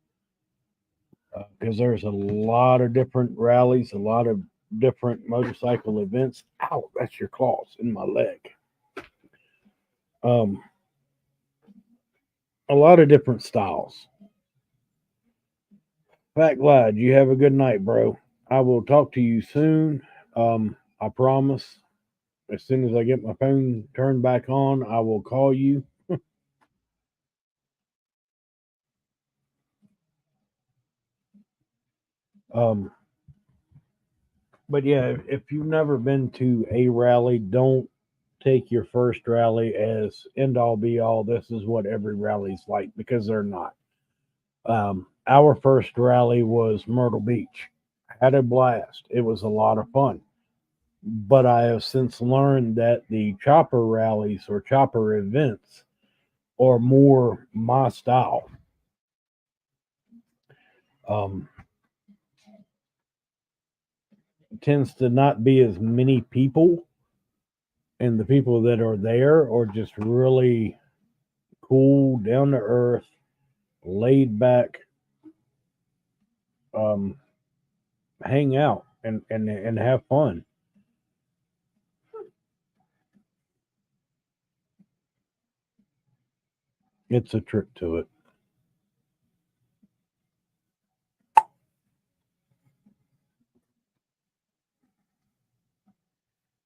because there's a lot of different rallies, a lot of different motorcycle events. Ow, that's your claws in my leg. Um, a lot of different styles. Fat Glad, you have a good night, bro. I will talk to you soon. I promise. As soon as I get my phone turned back on, I will call you. Um, but yeah, if you've never been to a rally, don't take your first rally as end all be all. This is what every rally's like because they're not. Our first rally was Myrtle Beach. Had a blast. It was a lot of fun. But I have since learned that the chopper rallies or chopper events are more my style. Um, Tends to not be as many people, and the people that are there are just really cool, down to earth, laid back, um, hang out and have fun. It's a trick to it.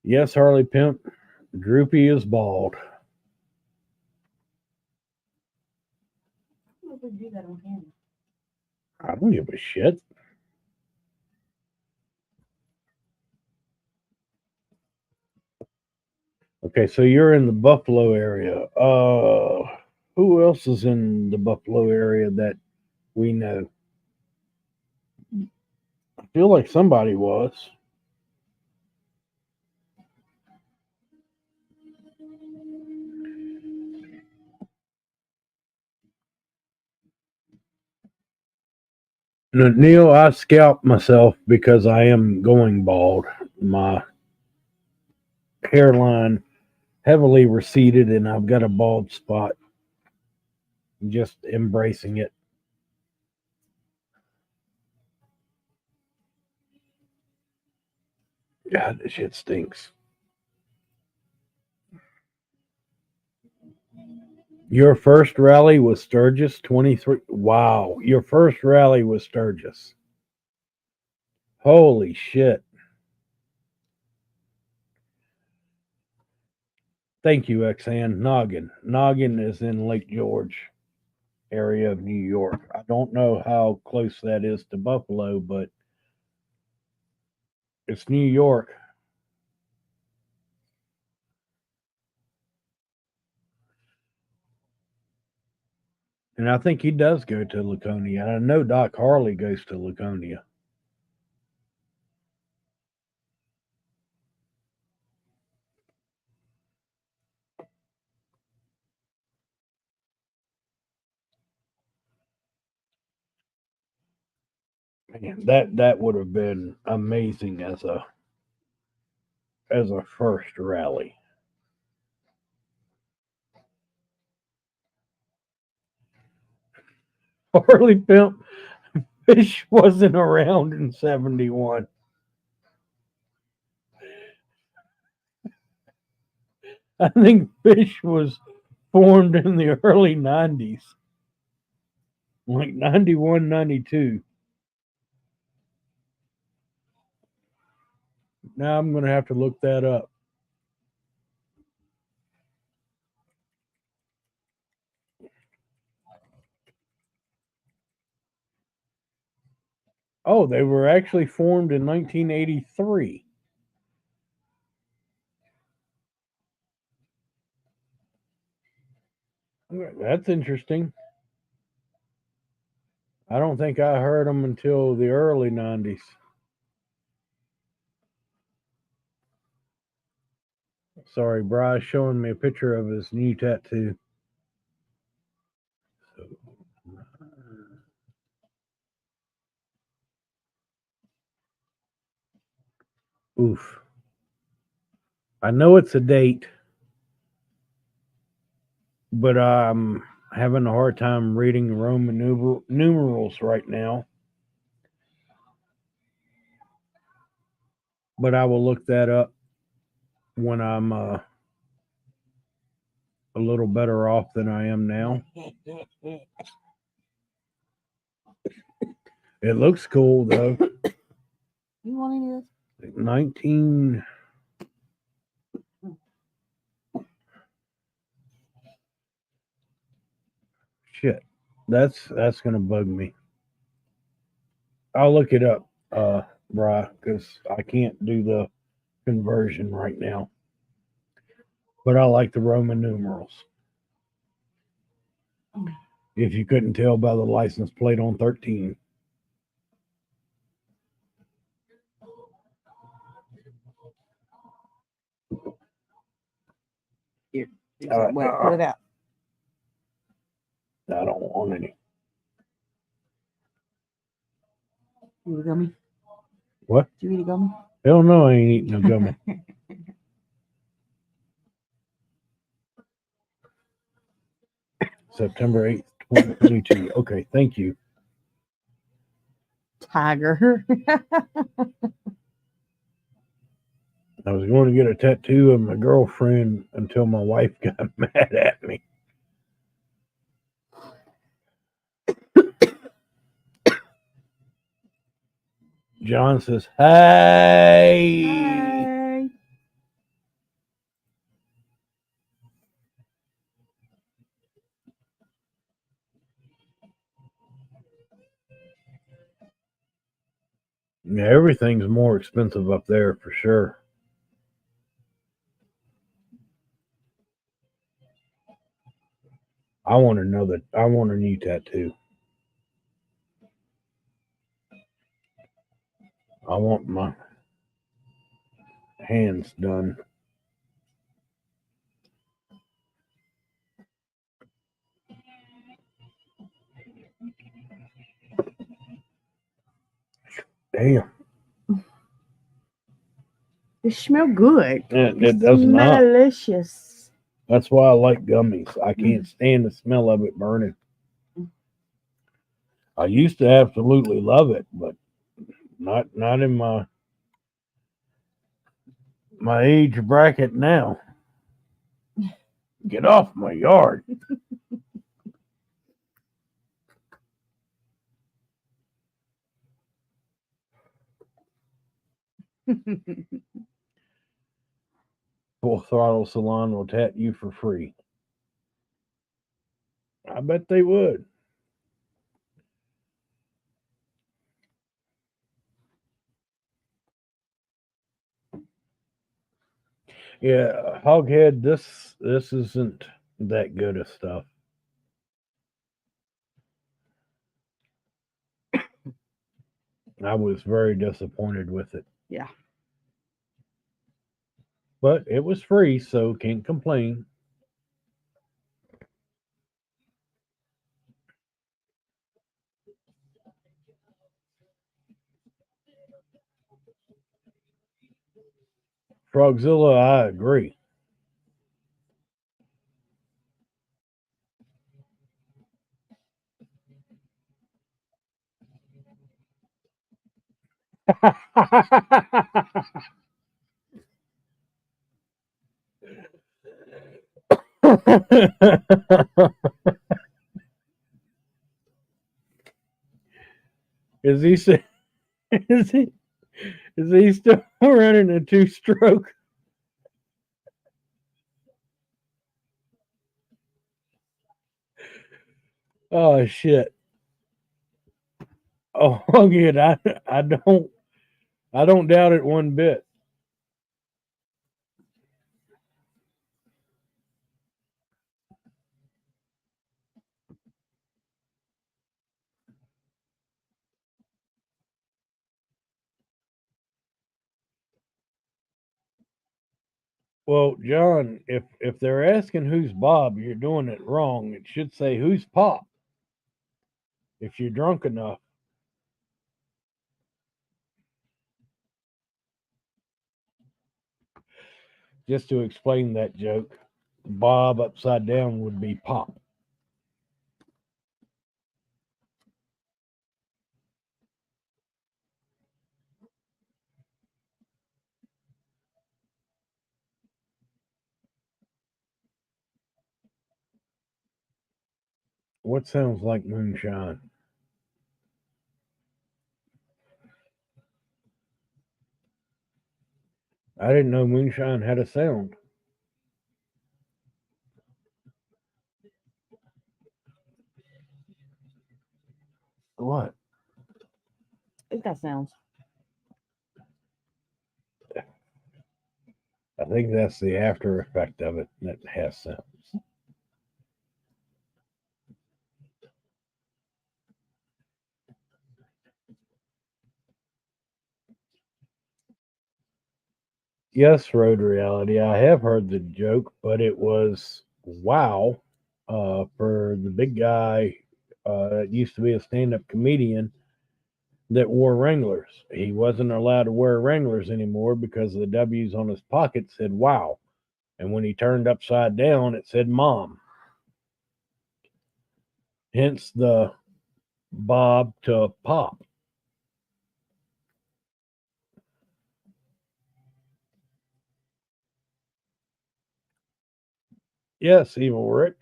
Yes, Harley Pimp, Droopy is bald. Why would we do that on camera? I don't give a shit. Okay, so you're in the Buffalo area. Who else is in the Buffalo area that we know? I feel like somebody was. No, Neil, I scalped myself because I am going bald. My hairline heavily receded and I've got a bald spot. Just embracing it. God, this shit stinks. Your first rally was Sturgis 23. Wow, your first rally was Sturgis. Holy shit. Thank you, Xan. Noggin. Noggin is in Lake George area of New York. I don't know how close that is to Buffalo, but it's New York. And I think he does go to Laconia. And I know Doc Harley goes to Laconia. Man, that would have been amazing as a first rally. Harley Pimp Fish wasn't around in 71. I think Fish was formed in the early 90s, like 91, 92. Now I'm going to have to look that up. Oh, they were actually formed in 1983. That's interesting. I don't think I heard them until the early 90s. Sorry, Bry's showing me a picture of his new tattoo. Oof. I know it's a date, but I'm having a hard time reading Roman numerals right now. But I will look that up when I'm a little better off than I am now. It looks cool though. You want any of this? 19. Shit, that's gonna bug me. I'll look it up, Bri, because I can't do the conversion right now. But I like the Roman numerals. If you couldn't tell by the license plate on 13. Here. Well, put it out. I don't want any. You eat a gummy? What? Did you eat a gummy? Hell no, I ain't eating no gummy. September 8th, 2022. Okay, thank you. Tiger. I was going to get a tattoo of my girlfriend until my wife got mad at me. John says, hey. Hey. Yeah, everything's more expensive up there for sure. I want a new tattoo. I want my hands done. Damn. They smell good. It does not. Delicious. That's why I like gummies. I can't stand the smell of it burning. I used to absolutely love it, but not in my age bracket now. Get off my yard. Full Throttle Salon will tat you for free. I bet they would. Yeah, Hoghead, this isn't that good of stuff. I was very disappointed with it. Yeah. But it was free, so can't complain. Frogzilla, I agree. is he sa- is he still running a two-stroke? Oh shit! Oh good. I don't doubt it one bit. Well, John, if they're asking who's Bob, you're doing it wrong. It should say who's Pop if you're drunk enough. Just to explain that joke, Bob upside down would be Pop. What sounds like moonshine? I didn't know moonshine had a sound. What? It got sounds. I think that's the after effect of it that has sounds. Yes, Road Reality. I have heard the joke, but it was wow for the big guy that used to be a stand up comedian that wore Wranglers. He wasn't allowed to wear Wranglers anymore because the W's on his pocket said wow. And when he turned upside down, it said mom. Hence the Bob to Pop. Yes, Evil Rick.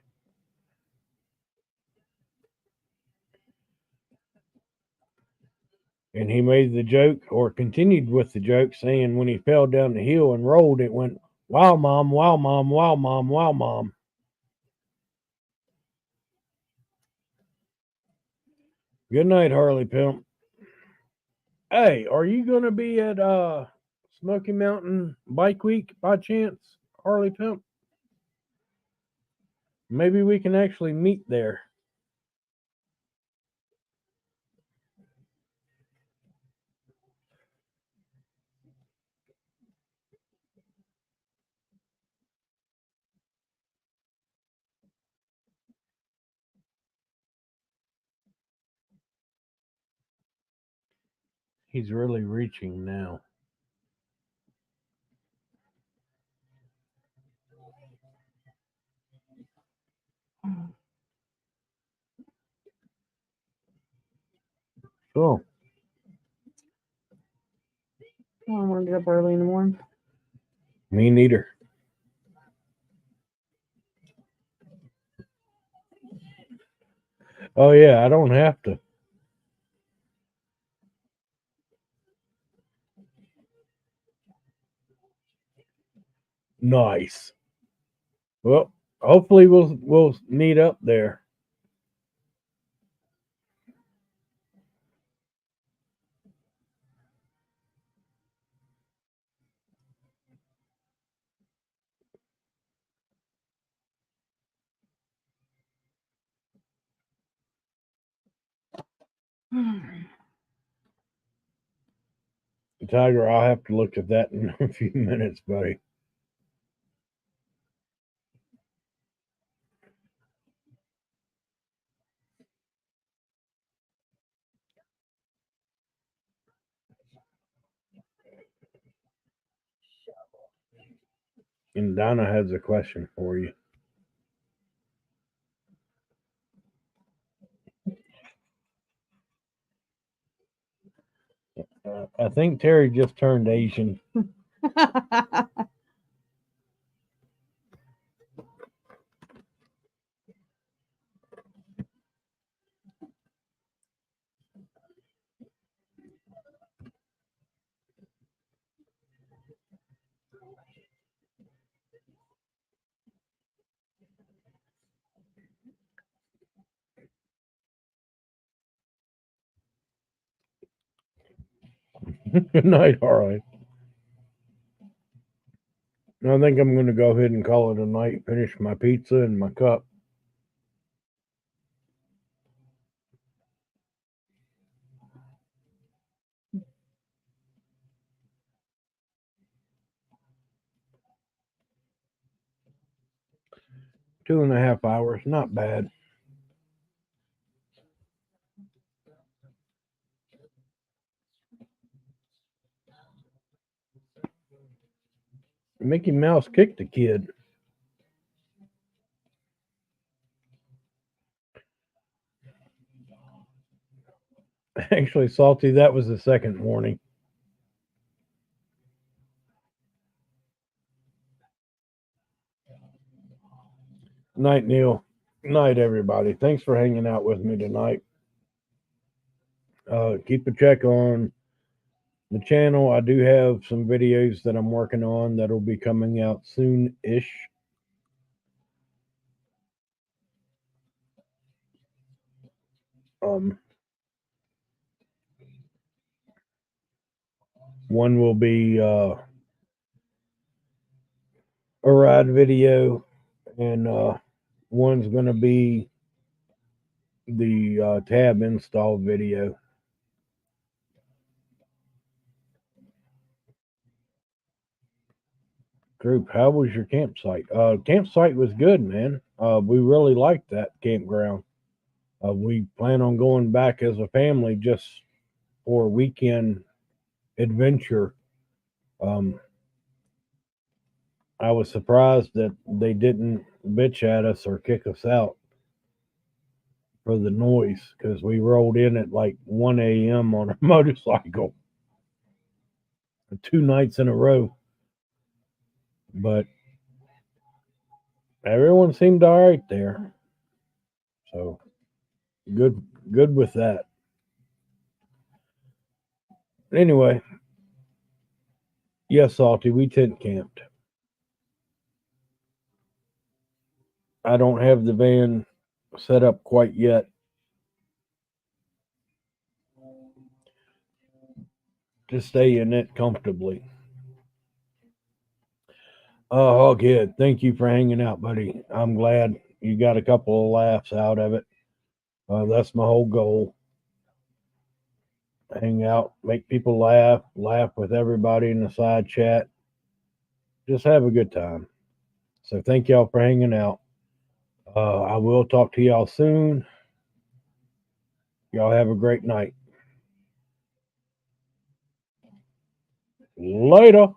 And he made the joke or continued with the joke saying when he fell down the hill and rolled, it went, wow, mom, wow, mom, wow, mom, wow, mom. Good night, Harley Pimp. Hey, are you going to be at Smoky Mountain Bike Week by chance, Harley Pimp? Maybe we can actually meet there. He's really reaching now. Cool. I don't want to get up early in the morning. Me neither. Oh, yeah, I don't have to. Nice. Well, hopefully we'll meet up there. Tiger, I'll have to look at that in a few minutes, buddy. And Donna has a question for you. I think Terry just turned Asian. Good night, all right. I think I'm going to go ahead and call it a night. Finish my pizza and my cup. Two and a half hours, not bad. Mickey Mouse kicked the kid. Actually, Salty, that was the second warning. Night, Neil. Night, everybody. Thanks for hanging out with me tonight. Keep a check on the channel. I do have some videos that I'm working on that'll be coming out soon-ish. One will be a ride video, and one's going to be the tab install video. Droop, how was your campsite? Campsite was good, man. We really liked that campground. We plan on going back as a family just for a weekend adventure. I was surprised that they didn't bitch at us or kick us out for the noise because we rolled in at like 1 a.m. on a motorcycle 2 nights in a row. But everyone seemed all right there. So good with that. Anyway, yes, Salty, we tent camped. I don't have the van set up quite yet. To stay in it comfortably. Oh, good. Thank you for hanging out, buddy. I'm glad you got a couple of laughs out of it. That's my whole goal. Hang out, make people laugh with everybody in the side chat. Just have a good time. So thank y'all for hanging out. I will talk to y'all soon. Y'all have a great night. Later.